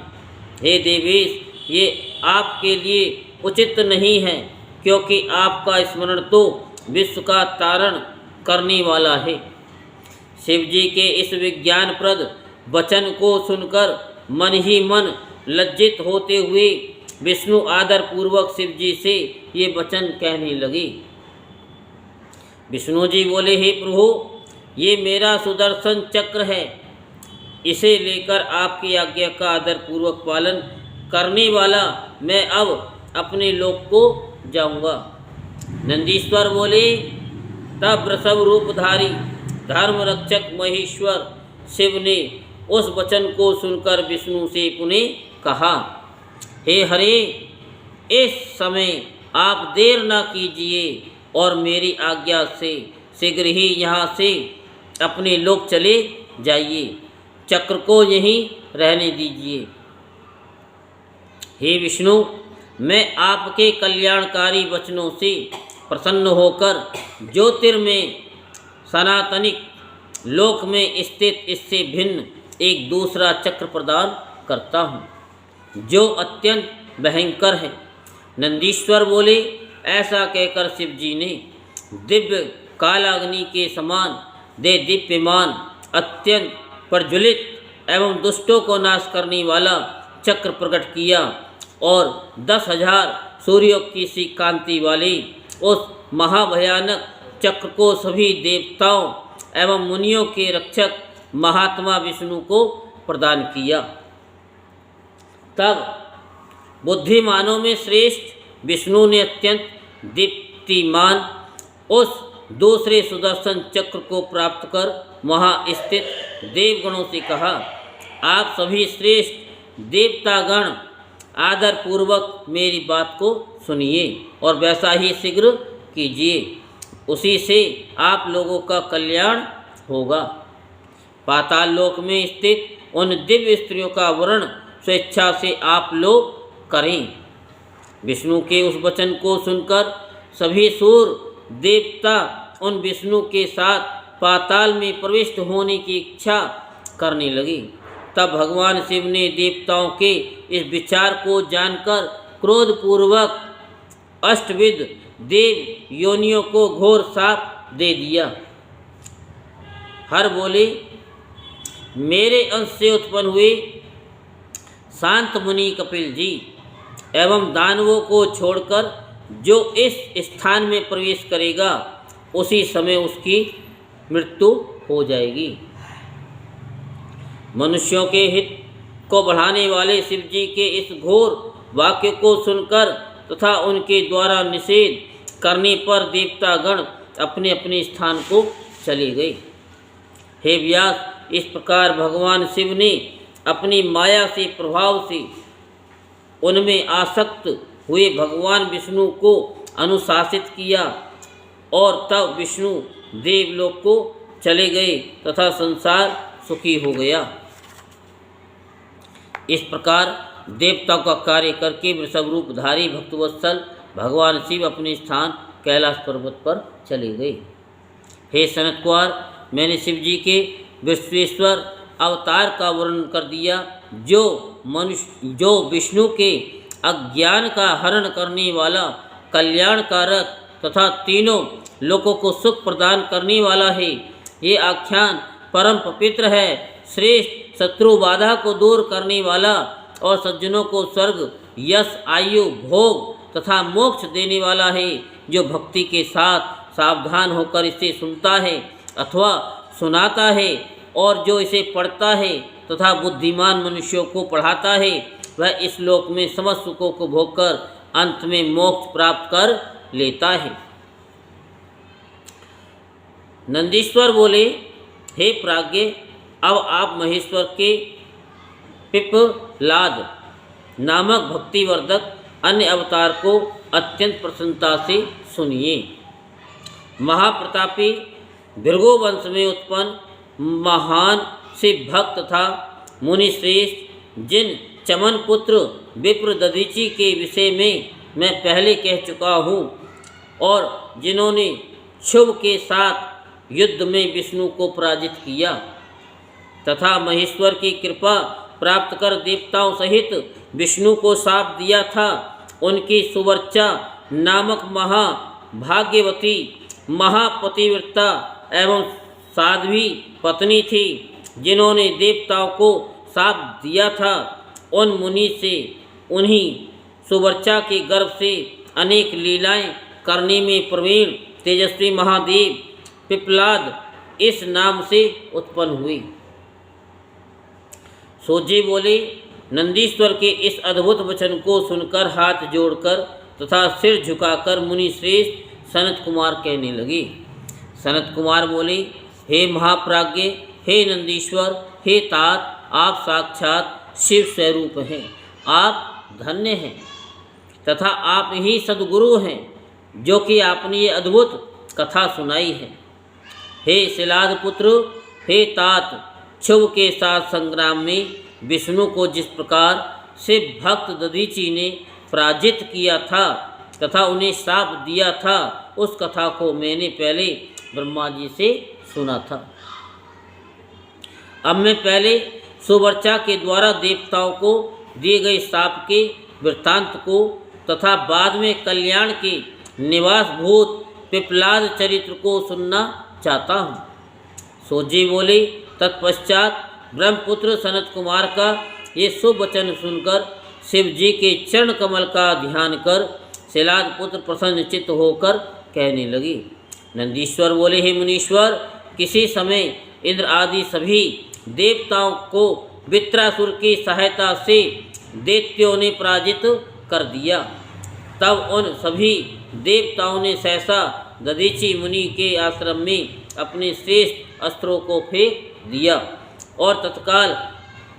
हे देवेश, ये आपके लिए उचित नहीं है, क्योंकि आपका स्मरण तो विश्व का तारण करने वाला है। शिव जी के इस विज्ञानप्रद वचन को सुनकर मन ही मन लज्जित होते हुए विष्णु आदर पूर्वक शिव जी से ये वचन कहने लगे। विष्णु जी बोले, हे प्रभु, ये मेरा सुदर्शन चक्र है। इसे लेकर आपकी आज्ञा का आदर पूर्वक पालन करने वाला मैं अब अपने लोक को जाऊंगा। नंदीश्वर बोले, तब वृषभ रूपधारी धर्म रक्षक महेश्वर शिव ने उस वचन को सुनकर विष्णु से पुनः कहा, हे हरे, इस समय आप देर न कीजिए और मेरी आज्ञा से शीघ्र ही यहाँ से अपने लोक चले जाइए। चक्र को यहीं रहने दीजिए। हे विष्णु, मैं आपके कल्याणकारी वचनों से प्रसन्न होकर ज्योतिर्मय सनातनिक लोक में स्थित इससे भिन्न एक दूसरा चक्र प्रदान करता हूँ, जो अत्यंत भयंकर है। नंदीश्वर बोले, ऐसा कहकर शिव जी ने दिव्य कालाग्नि के समान दे दीप्यमान अत्यंत प्रज्वलित एवं दुष्टों को नाश करने वाला चक्र प्रकट किया और 10,000 सूर्यों की सी कांति वाली उस महाभयानक चक्र को सभी देवताओं एवं मुनियों के रक्षक महात्मा विष्णु को प्रदान किया। तब बुद्धिमानों में श्रेष्ठ विष्णु ने अत्यंत दीप्तिमान उस दूसरे सुदर्शन चक्र को प्राप्त कर वहाँ स्थित देवगणों से कहा, आप सभी श्रेष्ठ देवतागण आदर पूर्वक मेरी बात को सुनिए और वैसा ही शीघ्र कीजिए। उसी से आप लोगों का कल्याण होगा। पाताल लोक में स्थित उन दिव्य स्त्रियों का वर्ण स्वेच्छा से आप लोग करें। विष्णु के उस वचन को सुनकर सभी सूर देवता उन विष्णु के साथ पाताल में प्रविष्ट होने की इच्छा करने लगे। तब भगवान शिव ने देवताओं के इस विचार को जानकर क्रोधपूर्वक अष्टविध देव योनियों को घोर शाप दे दिया। हर बोले, मेरे अंश से उत्पन्न हुए शांत मुनि कपिल जी एवं दानवों को छोड़कर जो इस स्थान में प्रवेश करेगा उसी समय उसकी मृत्यु हो जाएगी। मनुष्यों के हित को बढ़ाने वाले शिव जी के इस घोर वाक्य को सुनकर तथा उनके द्वारा निषेध करने पर देवतागण अपने अपने स्थान को चले गए। हे व्यास, इस प्रकार भगवान शिव ने अपनी माया से प्रभाव से उनमें आसक्त हुए भगवान विष्णु को अनुशासित किया और तब विष्णु देवलोक को चले गए तथा संसार सुखी हो गया। इस प्रकार देवताओं का कार्य करके वृषभ रूपधारी भक्तवत्सल भगवान शिव अपने स्थान कैलाश पर्वत पर चले गए। हे सनत कुमार, मैंने शिव जी के विश्वेश्वर अवतार का वर्णन कर दिया, जो विष्णु के अज्ञान का हरण करने वाला कल्याणकारक तथा तीनों लोकों को सुख प्रदान करने वाला है। ये आख्यान परम पवित्र है, श्रेष्ठ शत्रु बाधा को दूर करने वाला और सज्जनों को स्वर्ग यश आयु भोग तथा मोक्ष देने वाला है। जो भक्ति के साथ सावधान होकर इसे सुनता है अथवा सुनाता है और जो इसे पढ़ता है तथा बुद्धिमान मनुष्यों को पढ़ाता है वह इस लोक में समस्त सुखों को भोगकर अंत में मोक्ष प्राप्त कर लेता है। नंदीश्वर बोले, हे प्राज्ञ, अब आप महेश्वर के पिप्पलाद नामक भक्तिवर्धक अन्य अवतार को अत्यंत प्रसन्नता से सुनिए। महाप्रतापी भृगु वंश में उत्पन्न महान शिव भक्त तथा मुनिश्रेष्ठ जिन चमन पुत्र विप्र दधीचि के विषय में मैं पहले कह चुका हूँ और जिन्होंने शुभ के साथ युद्ध में विष्णु को पराजित किया तथा महेश्वर की कृपा प्राप्त कर देवताओं सहित विष्णु को शाप दिया था, उनकी सुवर्चा नामक महाभाग्यवती महापतिव्रता एवं साध्वी पत्नी थी जिन्होंने देवताओं को शाप दिया था। उन मुनि से उन्हीं सुवर्चा के गर्भ से अनेक लीलाएं करने में प्रवीण तेजस्वी महादेव पिप्पलाद इस नाम से उत्पन्न हुए। सोजी बोले, नंदीश्वर के इस अद्भुत वचन को सुनकर हाथ जोड़कर तथा सिर झुकाकर मुनि श्रेष्ठ सनत कुमार कहने लगे। सनत कुमार बोले, हे महाप्राज्ञ, हे नंदीश्वर, हे तात, आप साक्षात शिव स्वरूप हैं। आप धन्य हैं तथा आप ही सद्गुरु हैं जो कि आपने ये अद्भुत कथा सुनाई है। हे शिलाद पुत्र, हे तात, शुभ के साथ संग्राम में विष्णु को जिस प्रकार से भक्त दधीचि ने पराजित किया था तथा उन्हें शाप दिया था, उस कथा को मैंने पहले ब्रह्मा जी से सुना था। अब मैं पहले सुवर्चा के द्वारा देवताओं को दिए गए शाप के वृत्तांत को तथा बाद में कल्याण के निवास भूत पिप्पलाद चरित्र को सुनना चाहता हूँ। सोजी बोले, तत्पश्चात ब्रह्मपुत्र सनत कुमार का ये शुभ वचन सुनकर शिव जी के चरण कमल का ध्यान कर शिलाद पुत्र प्रसन्नचित्त होकर कहने लगे। नंदीश्वर बोले, हे मुनीश्वर, किसी समय इंद्र आदि सभी देवताओं को वित्रासुर की सहायता से दैत्यों ने पराजित कर दिया। तब उन सभी देवताओं ने सहसा दधीचि मुनि के आश्रम में अपने श्रेष्ठ अस्त्रों को फेंक दिया और तत्काल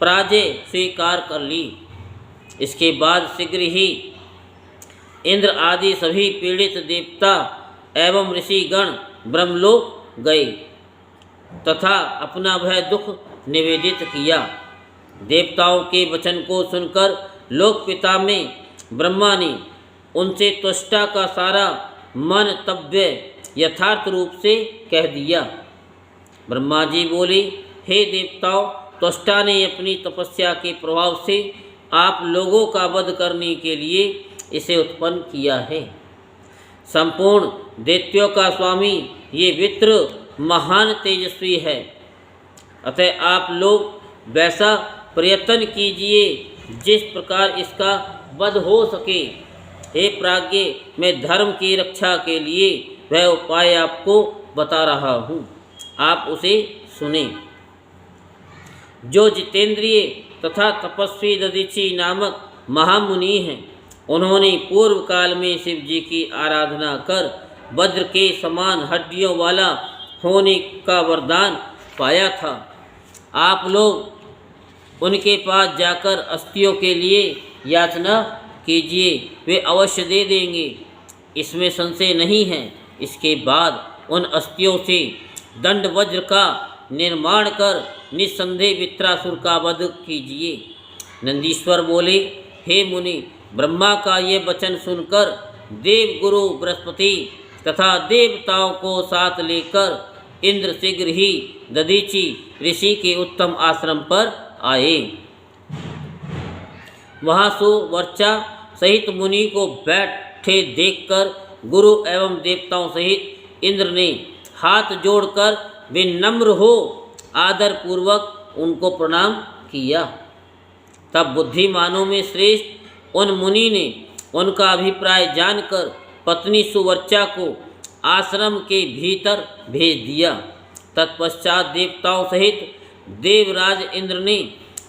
पराजय स्वीकार कर ली। इसके बाद शीघ्र ही इंद्र आदि सभी पीड़ित देवता एवं ऋषिगण ब्रह्मलोक गए तथा अपना वह दुख निवेदित किया। देवताओं के वचन को सुनकर लोकपिता में ब्रह्मा ने उनसे त्वष्टा का सारा मंतव्य यथार्थ रूप से कह दिया। ब्रह्मा जी बोले, हे देवताओं, त्वष्टा ने अपनी तपस्या के प्रभाव से आप लोगों का वध करने के लिए इसे उत्पन्न किया है। संपूर्ण दैत्यों का स्वामी ये वित्र महान तेजस्वी है, अतः आप लोग वैसा प्रयत्न कीजिए जिस प्रकार इसका वध हो सके। हे प्राज्ञ, मैं धर्म की रक्षा के लिए वह उपाय आपको बता रहा हूँ, आप उसे सुने। जो जितेंद्रिय तथा तपस्वी दधीचि नामक महामुनि हैं, उन्होंने पूर्व काल में शिव जी की आराधना कर वज्र के समान हड्डियों वाला होने का वरदान पाया था। आप लोग उनके पास जाकर अस्थियों के लिए याचना कीजिए, वे अवश्य दे देंगे, इसमें संशय नहीं है। इसके बाद उन अस्थियों से दंड वज्र का निर्माण कर निस्संदेह वित्रासुर का वध कीजिए। नंदीश्वर बोले, हे मुनि, ब्रह्मा का ये वचन सुनकर देव गुरु बृहस्पति तथा देवताओं को साथ लेकर इंद्र शीघ्र ही दधीचि ऋषि के उत्तम आश्रम पर आए। वहाँ सुवर्चा सहित मुनि को बैठे देखकर गुरु एवं देवताओं सहित इंद्र ने हाथ जोड़कर विनम्र हो आदर पूर्वक उनको प्रणाम किया। तब बुद्धिमानों में श्रेष्ठ उन मुनि ने उनका अभिप्राय जानकर पत्नी सुवर्चा को आश्रम के भीतर भेज दिया। तत्पश्चात देवताओं सहित देवराज इंद्र ने,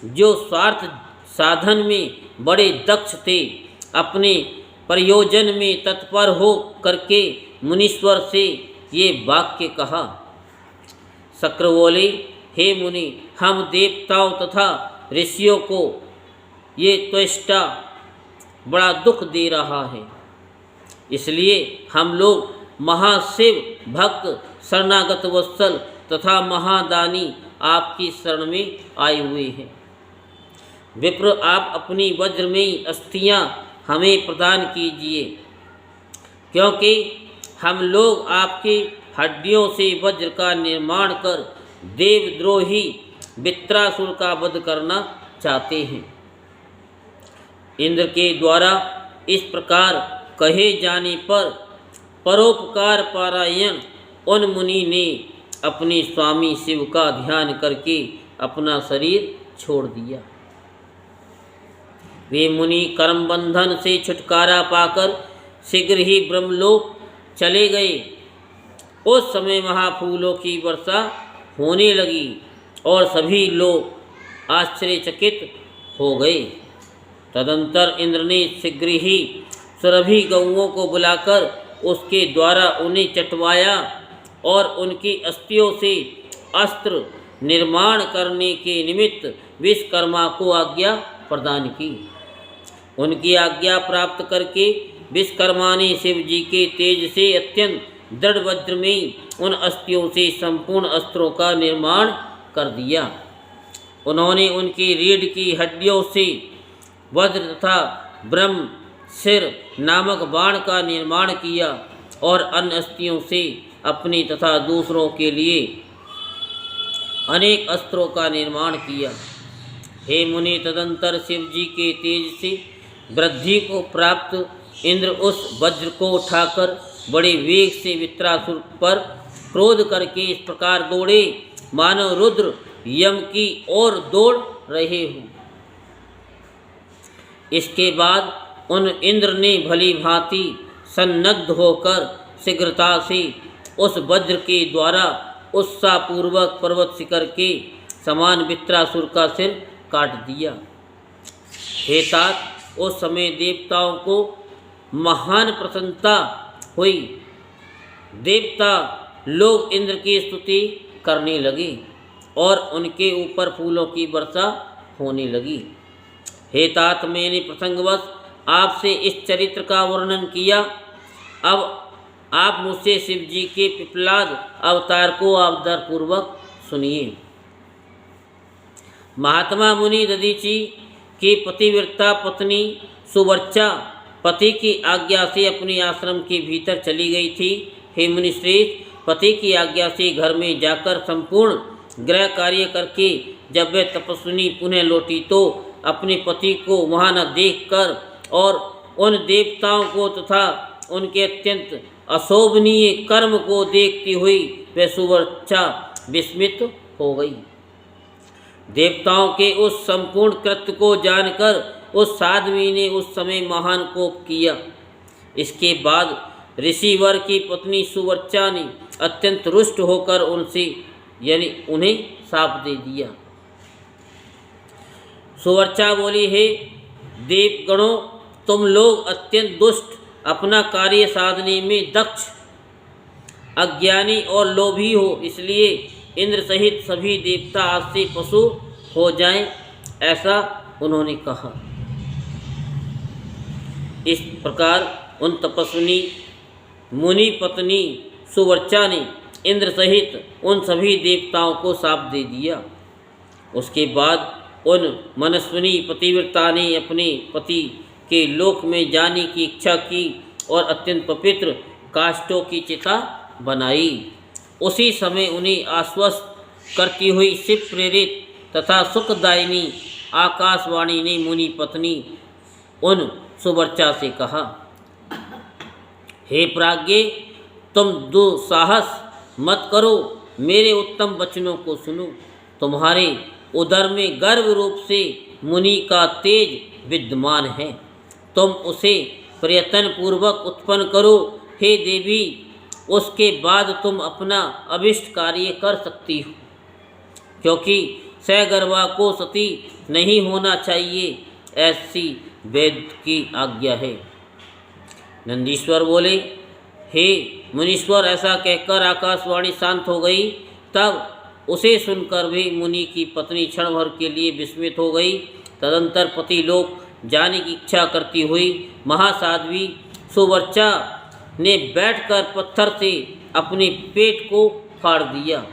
जो स्वार्थ साधन में बड़े दक्ष थे, अपने प्रयोजन में तत्पर हो करके मुनीश्वर से ये वाक्य कहा। शक्र बोले, हे मुनि, हम देवताओं तथा ऋषियों को ये त्वष्टा बड़ा दुख दे रहा है, इसलिए हम लोग महाशिव भक्त शरणागत वत्सल तथा महादानी आपकी शरण में आए हुए हैं। विप्र, आप अपनी वज्रमयी अस्थियां हमें प्रदान कीजिए, क्योंकि हम लोग आपकी हड्डियों से वज्र का निर्माण कर देवद्रोही वित्रासुर का वध करना चाहते हैं। इंद्र के द्वारा इस प्रकार कहे जाने पर परोपकार पारायण उन मुनि ने अपने स्वामी शिव का ध्यान करके अपना शरीर छोड़ दिया। वे मुनि कर्म बंधन से छुटकारा पाकर शीघ्र ही ब्रह्मलोक चले गए। उस समय महाफूलों की वर्षा होने लगी और सभी लोग आश्चर्यचकित हो गए। तदंतर इंद्र ने शीघ्र ही सुरभि गौओं को बुलाकर उसके द्वारा उन्हें चटवाया और उनकी अस्थियों से अस्त्र निर्माण करने के निमित्त विश्वकर्मा को आज्ञा प्रदान की। उनकी आज्ञा प्राप्त करके विश्वकर्मा ने शिव जी के तेज से अत्यंत दृढ़ वज्र में उन अस्थियों से संपूर्ण अस्त्रों का निर्माण कर दिया। उन्होंने उनकी रीढ़ की हड्डियों से वज्र तथा ब्रह्म सिर नामक बाण का निर्माण किया और अन्य अस्थियों से अपने तथा दूसरों के लिए अनेक अस्त्रों का निर्माण किया। हे मुनि, तदंतर शिव जी के तेज से वृद्धि को प्राप्त इंद्र उस वज्र को उठाकर बड़े वेग से वित्रासुर पर क्रोध करके इस प्रकार दौड़े मानो रुद्र यम की ओर दौड़ रहे हों। इसके बाद उन इंद्र ने भली भांति सन्नद्ध होकर शीघ्रता से उस वज्र के द्वारा उत्साहपूर्वक पर्वत शिखर के समान वित्रासुर का सिर काट दिया। हे तात, उस समय देवताओं को महान प्रसन्नता हुई। देवता लोग इंद्र की स्तुति करने लगे और उनके ऊपर फूलों की वर्षा होने लगी। हे तात, मैंने प्रसंगवश आपसे इस चरित्र का वर्णन किया। अब आप मुझसे शिव जी के पिपलाद अवतार को आदरपूर्वक सुनिए। महात्मा मुनि दधीचि की पतिव्रता पत्नी सुवर्चा पति की आज्ञा से अपने आश्रम के भीतर चली गई थी। हे मुनिश्रेष्ठ, पति की आज्ञा से घर में जाकर संपूर्ण गृह कार्य करके जब वह तपस्विनी पुनः लौटी तो अपने पति को वहाँ न देखकर और उन देवताओं को तथा उनके अत्यंत अशोभनीय कर्म को देखती हुई वह सुवर्चा विस्मित हो गई। देवताओं के उस संपूर्ण कृत्य को जानकर उस साध्वी ने उस समय महान कोप किया। इसके बाद ऋषिवर की पत्नी सुवर्चा ने अत्यंत रुष्ट होकर उनसे यानी उन्हें शाप दे दिया। सुवर्चा बोली, हे देवगणों, तुम लोग अत्यंत दुष्ट, अपना कार्य साधने में दक्ष, अज्ञानी और लोभी हो, इसलिए इंद्र सहित सभी देवता आज से पशु हो जाएं, ऐसा उन्होंने कहा। इस प्रकार उन तपस्विनी मुनि पत्नी सुवर्चा ने इंद्र सहित उन सभी देवताओं को शाप दे दिया। उसके बाद उन मनस्विनी पतिव्रता ने अपने पति के लोक में जाने की इच्छा की और अत्यंत पवित्र काष्ठों की चिता बनाई। उसी समय उन्हें आश्वस्त करती हुई शिव प्रेरित तथा सुखदायिनी आकाशवाणी ने मुनि पत्नी उन सुवर्चा से कहा, हे प्राज्ञे, तुम दुस्साहस मत करो, मेरे उत्तम वचनों को सुनो। तुम्हारे उदर में गर्भ रूप से मुनि का तेज विद्यमान है, तुम उसे प्रयत्न पूर्वक उत्पन्न करो। हे देवी, उसके बाद तुम अपना अभिष्ट कार्य कर सकती हो, क्योंकि सगर्भा को सती नहीं होना चाहिए, ऐसी वेद की आज्ञा है। नंदीश्वर बोले, हे मुनीश्वर, ऐसा कहकर आकाशवाणी शांत हो गई। तब उसे सुनकर भी मुनि की पत्नी क्षण भर के लिए विस्मित हो गई। तदंतर पति लोक जाने की इच्छा करती हुई महासाध्वी सुवर्चा ने बैठकर पत्थर से अपने पेट को फाड़ दिया।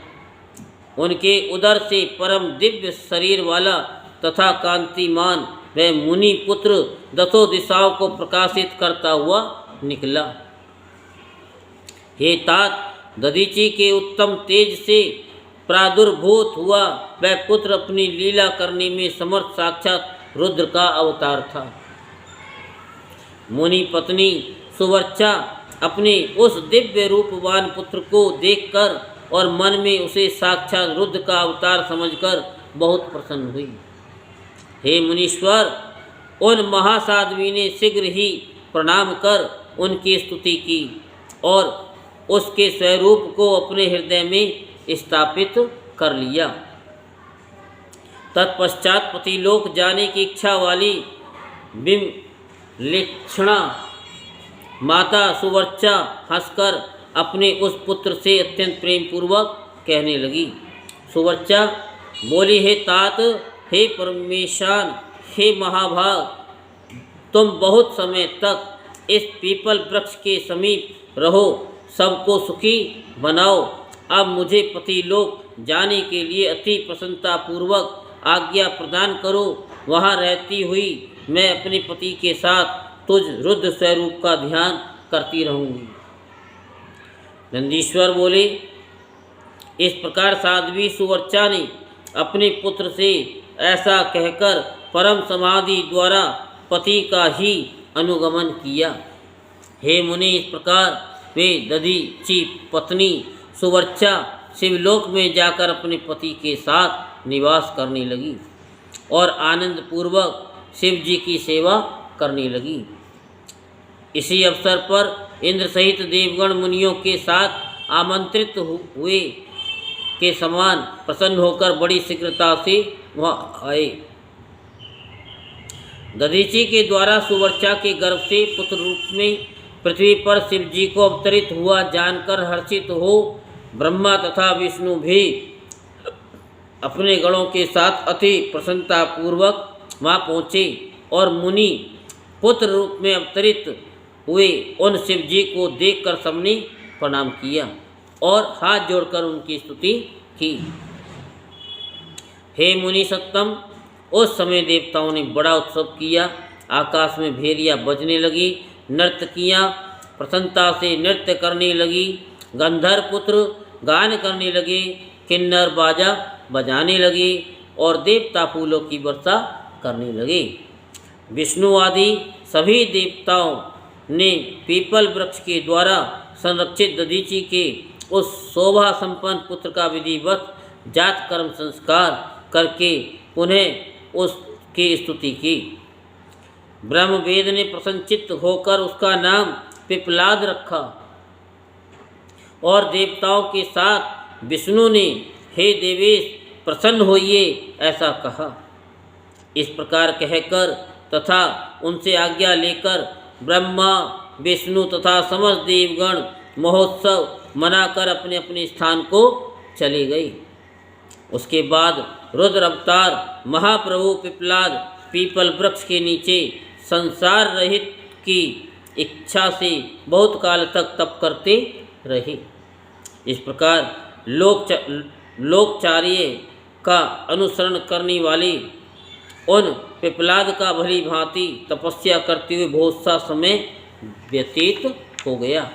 उनके उदर से परम दिव्य शरीर वाला तथा कांतिमान वह मुनि पुत्र दसों दिशाओं को प्रकाशित करता हुआ निकला। हे तात, दधीचि के उत्तम तेज से प्रादुर्भूत हुआ वह पुत्र अपनी लीला करने में समर्थ साक्षात रुद्र का अवतार था। मुनि पत्नी सुवर्चा अपने उस दिव्य रूपवान पुत्र को देखकर और मन में उसे साक्षात रुद्र का अवतार समझकर बहुत प्रसन्न हुई। हे मुनीश्वर, उन महासाध्वी ने शीघ्र ही प्रणाम कर उनकी स्तुति की और उसके स्वरूप को अपने हृदय में स्थापित कर लिया। तत्पश्चात पतिलोक जाने की इच्छा वाली विमलेक्षणा माता सुवर्चा हंसकर अपने उस पुत्र से अत्यंत प्रेम पूर्वक कहने लगी। सुवर्चा बोली, हे तात, हे परमेशान, हे महाभाग, तुम बहुत समय तक इस पीपल वृक्ष के समीप रहो, सबको सुखी बनाओ। अब मुझे पतिलोक जाने के लिए अति प्रसन्नता पूर्वक आज्ञा प्रदान करो। वहाँ रहती हुई मैं अपने पति के साथ तुझ रुद्र स्वरूप का ध्यान करती रहूँगी। नंदीश्वर बोले, इस प्रकार साध्वी सुवर्चा ने अपने पुत्र से ऐसा कहकर परम समाधि द्वारा पति का ही अनुगमन किया। हे मुनि, इस प्रकार वे दधीचि पत्नी सुवर्चा शिवलोक में जाकर अपने पति के साथ निवास करने लगी और आनंद पूर्वक शिव जी की सेवा करने लगी। इसी अवसर पर इंद्र सहित देवगण मुनियों के साथ आमंत्रित हुए के समान प्रसन्न होकर बड़ी शीघ्रता से वहाँ आए। दधीचि के द्वारा सुवर्चा के गर्भ से पुत्र रूप में पृथ्वी पर शिव जी को अवतरित हुआ जानकर हर्षित हो ब्रह्मा तथा विष्णु भी अपने गणों के साथ अति प्रसन्नता पूर्वक वहाँ पहुँचे और मुनि पुत्र रूप में अवतरित हुए उन शिव जी को देखकर सबने प्रणाम किया और हाथ जोड़कर उनकी स्तुति की। हे मुनि सत्तम, उस समय देवताओं ने बड़ा उत्सव किया। आकाश में भेरियाँ बजने लगी, नर्तकियाँ प्रसन्नता से नृत्य करने लगी, गंधर्व पुत्र गान करने लगे, किन्नर बाजा बजाने लगे और देवता फूलों की वर्षा करने लगे। विष्णु आदि सभी देवताओं ने पीपल वृक्ष के द्वारा संरक्षित दधीचि के उस शोभा संपन्न पुत्र का विधिवत जात कर्म संस्कार करके पुनः उसकी स्तुति की। ब्रह्मवेद ने प्रसन्नचित्त होकर उसका नाम पिपलाद रखा और देवताओं के साथ विष्णु ने हे देवेश प्रसन्न होइए ऐसा कहा। इस प्रकार कहकर तथा उनसे आज्ञा लेकर ब्रह्मा विष्णु तथा समस्त देवगण महोत्सव मनाकर अपने अपने स्थान को चले गए। उसके बाद रुद्र अवतार महाप्रभु पिपलाद पीपल वृक्ष के नीचे संसार रहित की इच्छा से बहुत काल तक तप करते रहे। इस प्रकार लोकचार्य का अनुसरण करने वाले उन पिपलाद का भली भांति तपस्या करते हुए बहुत सा समय व्यतीत हो गया।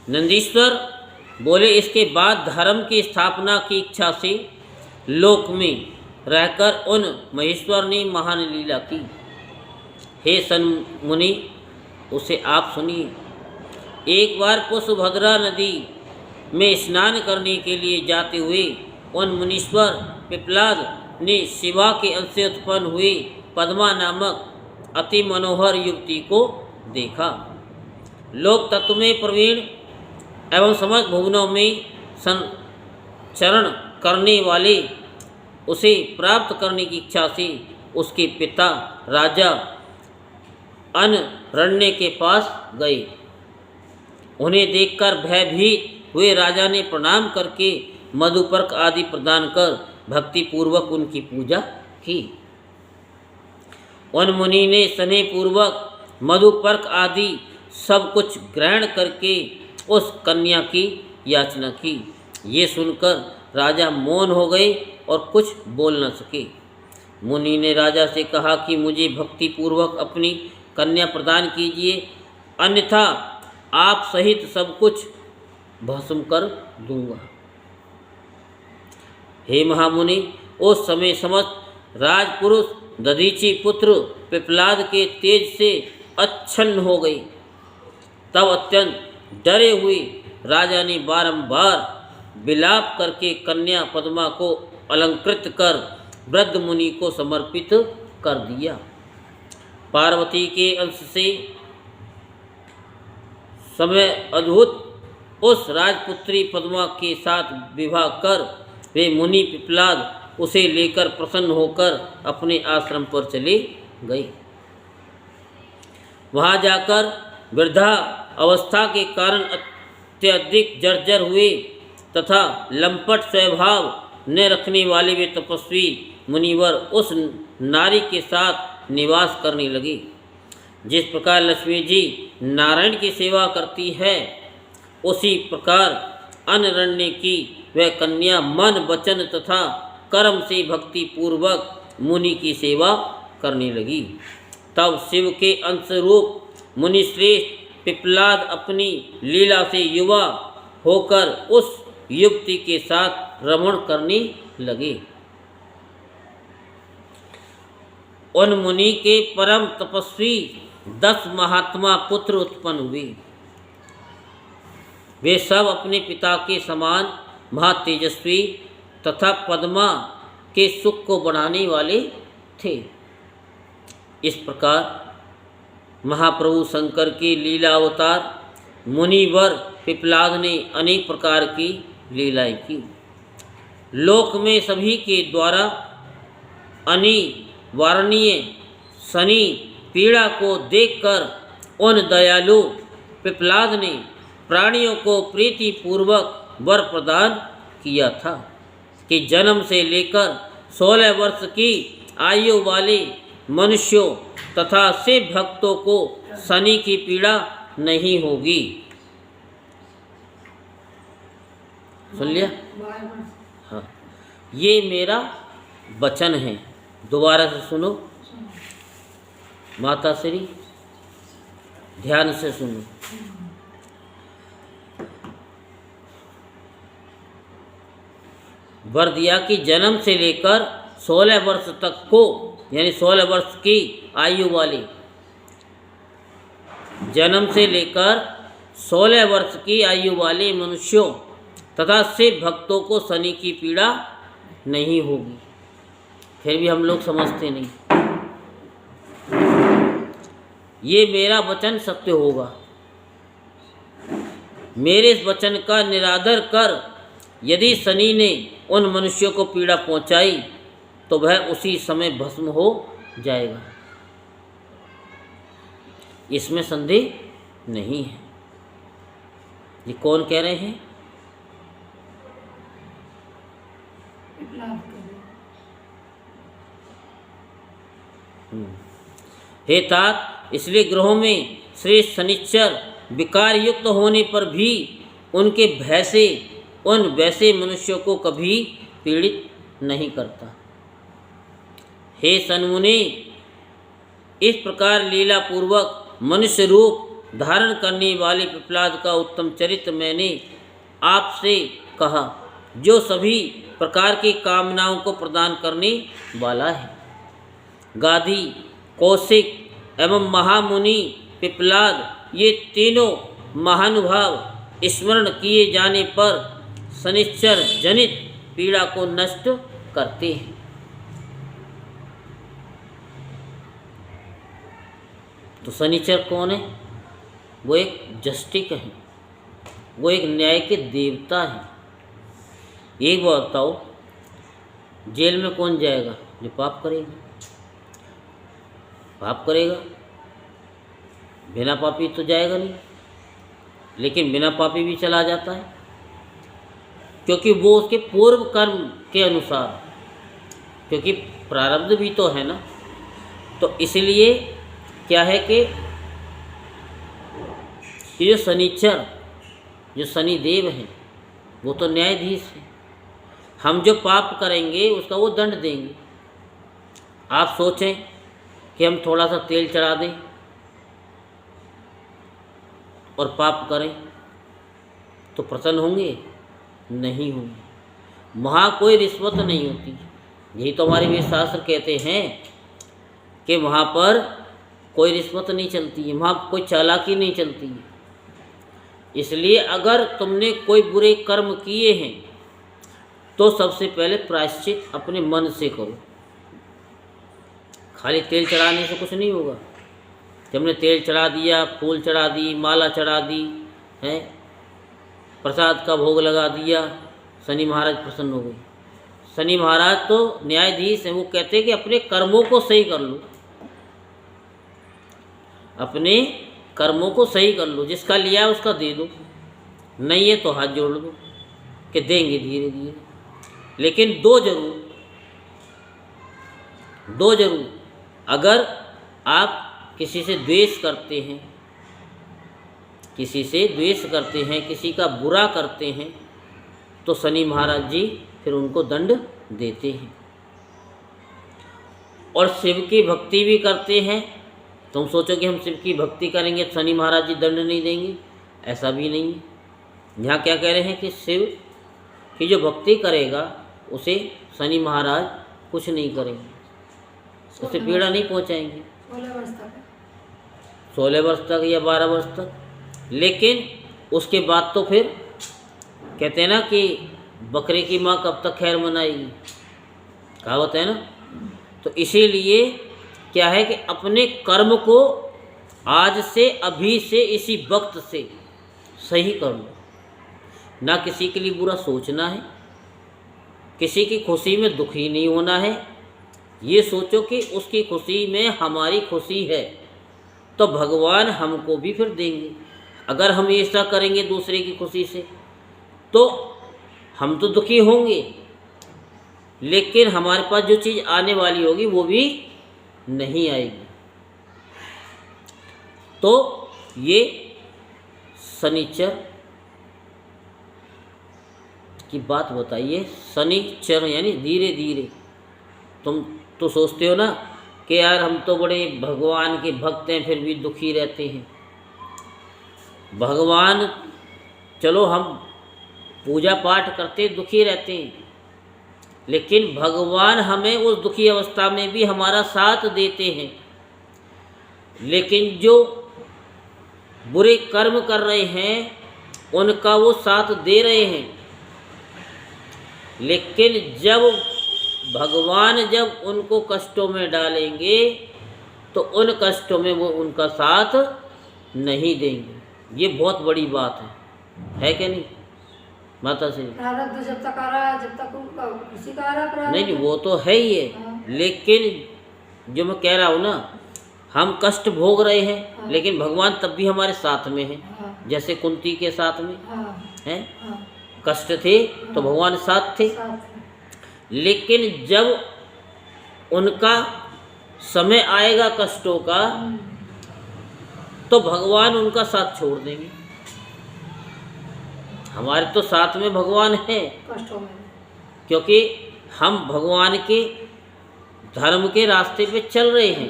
नंदीश्वर बोले, इसके बाद धर्म की स्थापना की इच्छा से लोक में रहकर उन महेश्वर ने महान लीला की। हे सन्मुनि, उसे आप सुनिए। एक बार कुशभद्रा नदी में स्नान करने के लिए जाते हुए उन मुनीश्वर पिपलाद ने शिवा के अंश से उत्पन्न हुई पद्मा नामक अति मनोहर युवती को देखा। लोक तत्व में प्रवीण एवं समस्त भुवनों में संचरण करने वाले उसे प्राप्त करने की इच्छा से उसके पिता राजा अनरण्य के पास गए। उन्हें देखकर भयभीत हुए राजा ने प्रणाम करके मधुपर्क आदि प्रदान कर भक्ति पूर्वक उनकी पूजा की। उन मुनि ने स्नेह पूर्वक मधुपर्क आदि सब कुछ ग्रहण करके उस कन्या की याचना की। ये सुनकर राजा मौन हो गए और कुछ बोल न सके। मुनि ने राजा से कहा कि मुझे भक्ति पूर्वक अपनी कन्या प्रदान कीजिए, अन्यथा आप सहित सब कुछ भस्म कर दूंगा। हे महामुनि, उस समय समस्त राजपुरुष दधीची पुत्र पिप्लाद के तेज से अच्छन्न हो गए। तब अत्यंत डरे हुए राजा ने बारंबार विलाप करके कन्या पद्मा को अलंकृत कर वृद्ध मुनि को समर्पित कर दिया। पार्वती के अंश से समय अद्भुत उस राजपुत्री पद्मा के साथ विवाह कर वे मुनि पिप्लाद उसे लेकर प्रसन्न होकर अपने आश्रम पर चले गए। वहाँ जाकर वृद्धा अवस्था के कारण अत्यधिक जर्जर हुए तथा लंपट स्वभाव न रखने वाले वे तपस्वी मुनिवर उस नारी के साथ निवास करने लगे। जिस प्रकार लक्ष्मी जी नारायण की सेवा करती है, उसी प्रकार अनरण्य की वह कन्या मन वचन तथा कर्म से भक्ति पूर्वक मुनि की सेवा करने लगी। तब शिव के अंशरूप मुनिश्रेष्ठ पिप्लाद अपनी लीला से युवा होकर उस युवती के साथ रमण करने लगे। उन मुनि के परम तपस्वी 10 महात्मा पुत्र उत्पन्न हुए। वे सब अपने पिता के समान महातेजस्वी तथा पद्मा के सुख को बढ़ाने वाले थे। इस प्रकार महाप्रभु शंकर के लीला अवतार मुनिवर पिप्लाद ने अनेक प्रकार की लीलाएं की। लोक में सभी के द्वारा अनिवारणीय शनि पीड़ा को देखकर उन दयालु पिप्लाद ने प्राणियों को प्रीति पूर्वक वर प्रदान किया था कि जन्म से लेकर 16 वर्ष की आयु वाले मनुष्यों तथा शिव भक्तों को शनि की पीड़ा नहीं होगी। सुन लिया? हाँ, ये मेरा वचन है। दोबारा से सुनो, माता श्री ध्यान से सुनो। वर दिया कि जन्म से लेकर 16 वर्ष तक को, यानी 16 वर्ष की आयु वाले, जन्म से लेकर 16 वर्ष की आयु वाले मनुष्यों तथा शिव भक्तों को शनि की पीड़ा नहीं होगी। फिर भी हम लोग समझते नहीं। ये मेरा वचन सत्य होगा। मेरे इस वचन का निरादर कर यदि शनि ने उन मनुष्यों को पीड़ा पहुंचाई तो वह उसी समय भस्म हो जाएगा। इसमें संदेह नहीं है। ये कौन कह रहे हैं? हे तात, इसलिए ग्रहों में श्रेष्ठ शनिश्चर विकार युक्त होने पर भी उनके भय से उन वैसे मनुष्यों को कभी पीड़ित नहीं करता। हे सन्मुनि, इस प्रकार लीला पूर्वक मनुष्य रूप धारण करने वाले पिप्लाद का उत्तम चरित्र मैंने आपसे कहा, जो सभी प्रकार की कामनाओं को प्रदान करने वाला है। गाधी, कौशिक एवं महामुनि पिप्लाद ये तीनों महानुभाव स्मरण किए जाने पर शनिश्चर जनित पीड़ा को नष्ट करते हैं। तो शनिश्चर कौन है? वो एक जस्टिक है, वो एक न्याय के देवता है। एक बात बताओ, जेल में कौन जाएगा? जो पाप करेगा। पाप करेगा, बिना पापी तो जाएगा नहीं। लेकिन बिना पापी भी चला जाता है, क्योंकि वो उसके पूर्व कर्म के अनुसार, क्योंकि प्रारब्ध भी तो है ना। तो इसलिए क्या है कि ये जो शनिचर, जो शनिदेव हैं, वो तो न्यायाधीश है। हम जो पाप करेंगे उसका वो दंड देंगे। आप सोचें कि हम थोड़ा सा तेल चढ़ा दें और पाप करें तो प्रसन्न होंगे? नहीं होंगे। वहाँ कोई रिश्वत नहीं होती। यही तो हमारे वेद शास्त्र कहते हैं कि वहाँ पर कोई रिश्वत नहीं चलती है, वहाँ कोई चालाकी नहीं चलती है। इसलिए अगर तुमने कोई बुरे कर्म किए हैं तो सबसे पहले प्रायश्चित अपने मन से करो। खाली तेल चढ़ाने से कुछ नहीं होगा। जब हमने तेल चढ़ा दिया, फूल चढ़ा दी, माला चढ़ा दी है, प्रसाद का भोग लगा दिया, शनि महाराज प्रसन्न हो गए। शनि महाराज तो न्यायाधीश हैं, वो कहते हैं कि अपने कर्मों को सही कर लो, अपने कर्मों को सही कर लो, जिसका लिया है उसका दे दो, नहीं है तो हाथ जोड़ दो कि देंगे धीरे धीरे। लेकिन दो जरूर। अगर आप किसी से द्वेष करते हैं, किसी का बुरा करते हैं, तो शनि महाराज जी फिर उनको दंड देते हैं। और शिव की भक्ति भी करते हैं। तुम सोचो कि हम शिव की भक्ति करेंगे तो शनि महाराज जी दंड नहीं देंगे, ऐसा भी नहीं है। यहाँ क्या कह रहे हैं कि शिव की जो भक्ति करेगा उसे शनि महाराज कुछ नहीं करेंगे, उसे पीड़ा नहीं पहुँचाएंगे 16 वर्ष तक या 12 वर्ष तक। लेकिन उसके बाद तो फिर कहते हैं ना कि बकरे की माँ कब तक खैर मनाएगी, कहावत है ना। तो इसीलिए क्या है कि अपने कर्म को आज से, अभी से, इसी वक्त से सही कर लो। ना किसी के लिए बुरा सोचना है, किसी की खुशी में दुखी नहीं होना है। ये सोचो कि उसकी खुशी में हमारी खुशी है तो भगवान हमको भी फिर देंगे। अगर हम ऐसा करेंगे दूसरे की खुशी से तो हम तो दुखी होंगे, लेकिन हमारे पास जो चीज़ आने वाली होगी वो भी नहीं आएगी। तो ये शनिचर की बात बताइए। शनिचर यानी धीरे धीरे। तुम तो सोचते हो ना कि यार हम तो बड़े भगवान के भक्त हैं फिर भी दुखी रहते हैं। भगवान, चलो हम पूजा पाठ करते दुखी रहते हैं, लेकिन भगवान हमें उस दुखी अवस्था में भी हमारा साथ देते हैं। लेकिन जो बुरे कर्म कर रहे हैं उनका वो साथ दे रहे हैं। लेकिन जब भगवान जब उनको कष्टों में डालेंगे तो उन कष्टों में वो उनका साथ नहीं देंगे। ये बहुत बड़ी बात है क्या नहीं माता श्री? प्रारब्ध जब तक आ रहा है, जब तक उनका उसी का आ रहा प्रारब्ध। नहीं, वो तो है ही है। लेकिन जो मैं कह रहा हूँ ना, हम कष्ट भोग रहे हैं लेकिन भगवान तब भी हमारे साथ में है। जैसे कुंती के साथ में हैं, कष्ट थे तो भगवान साथ थे। लेकिन जब उनका समय आएगा कष्टों का तो भगवान उनका साथ छोड़ देंगे। हमारे तो साथ में भगवान है कष्टों में, क्योंकि हम भगवान के धर्म के रास्ते पे चल रहे हैं,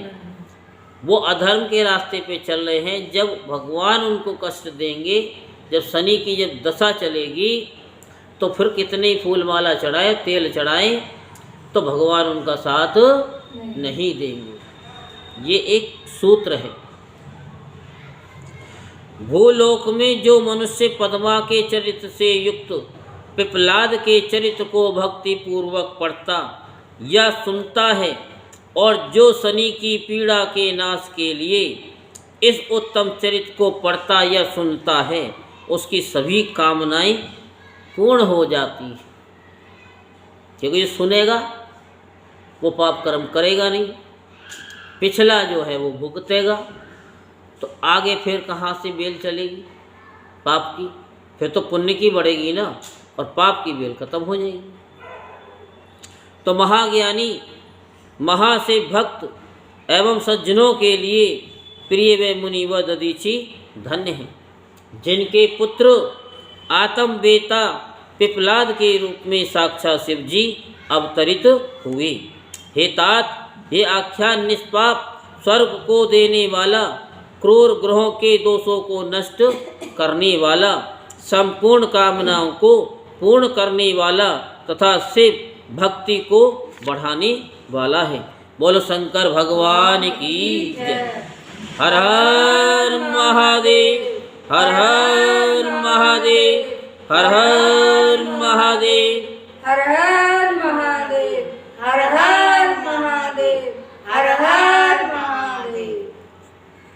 वो अधर्म के रास्ते पे चल रहे हैं। जब भगवान उनको कष्ट देंगे, जब शनि की जब दशा चलेगी तो फिर कितने फूल माला चढ़ाए, तेल चढ़ाए, तो भगवान उनका साथ नहीं देंगे। ये एक सूत्र है। भूलोक में जो मनुष्य पद्मा के चरित्र से युक्त पिपलाद के चरित्र को भक्ति पूर्वक पढ़ता या सुनता है और जो शनि की पीड़ा के नाश के लिए इस उत्तम चरित्र को पढ़ता या सुनता है, उसकी सभी कामनाएं पूर्ण हो जाती है। क्योंकि जो सुनेगा वो पाप कर्म करेगा नहीं, पिछला जो है वो भुगतेगा, तो आगे फिर कहाँ से बेल चलेगी पाप की? फिर तो पुण्य की बढ़ेगी ना, और पाप की बेल खत्म हो जाएगी। तो महाज्ञानी, महा से भक्त एवं सज्जनों के लिए प्रिय व मुनि व ददीची धन्य हैं, जिनके पुत्र आत्मवेता पिपलाद के रूप में साक्षात शिव जी अवतरित हुए। हे तात, ये आख्यान निष्पाप स्वर्ग को देने वाला, क्रूर ग्रहों के दोषों को नष्ट करने वाला, संपूर्ण कामनाओं को पूर्ण करने वाला तथा शिव भक्ति को बढ़ाने वाला है। बोलो शंकर भगवान की जय। हर हर महादेव, हर हर महादेव, हर हर महादेव, हर हर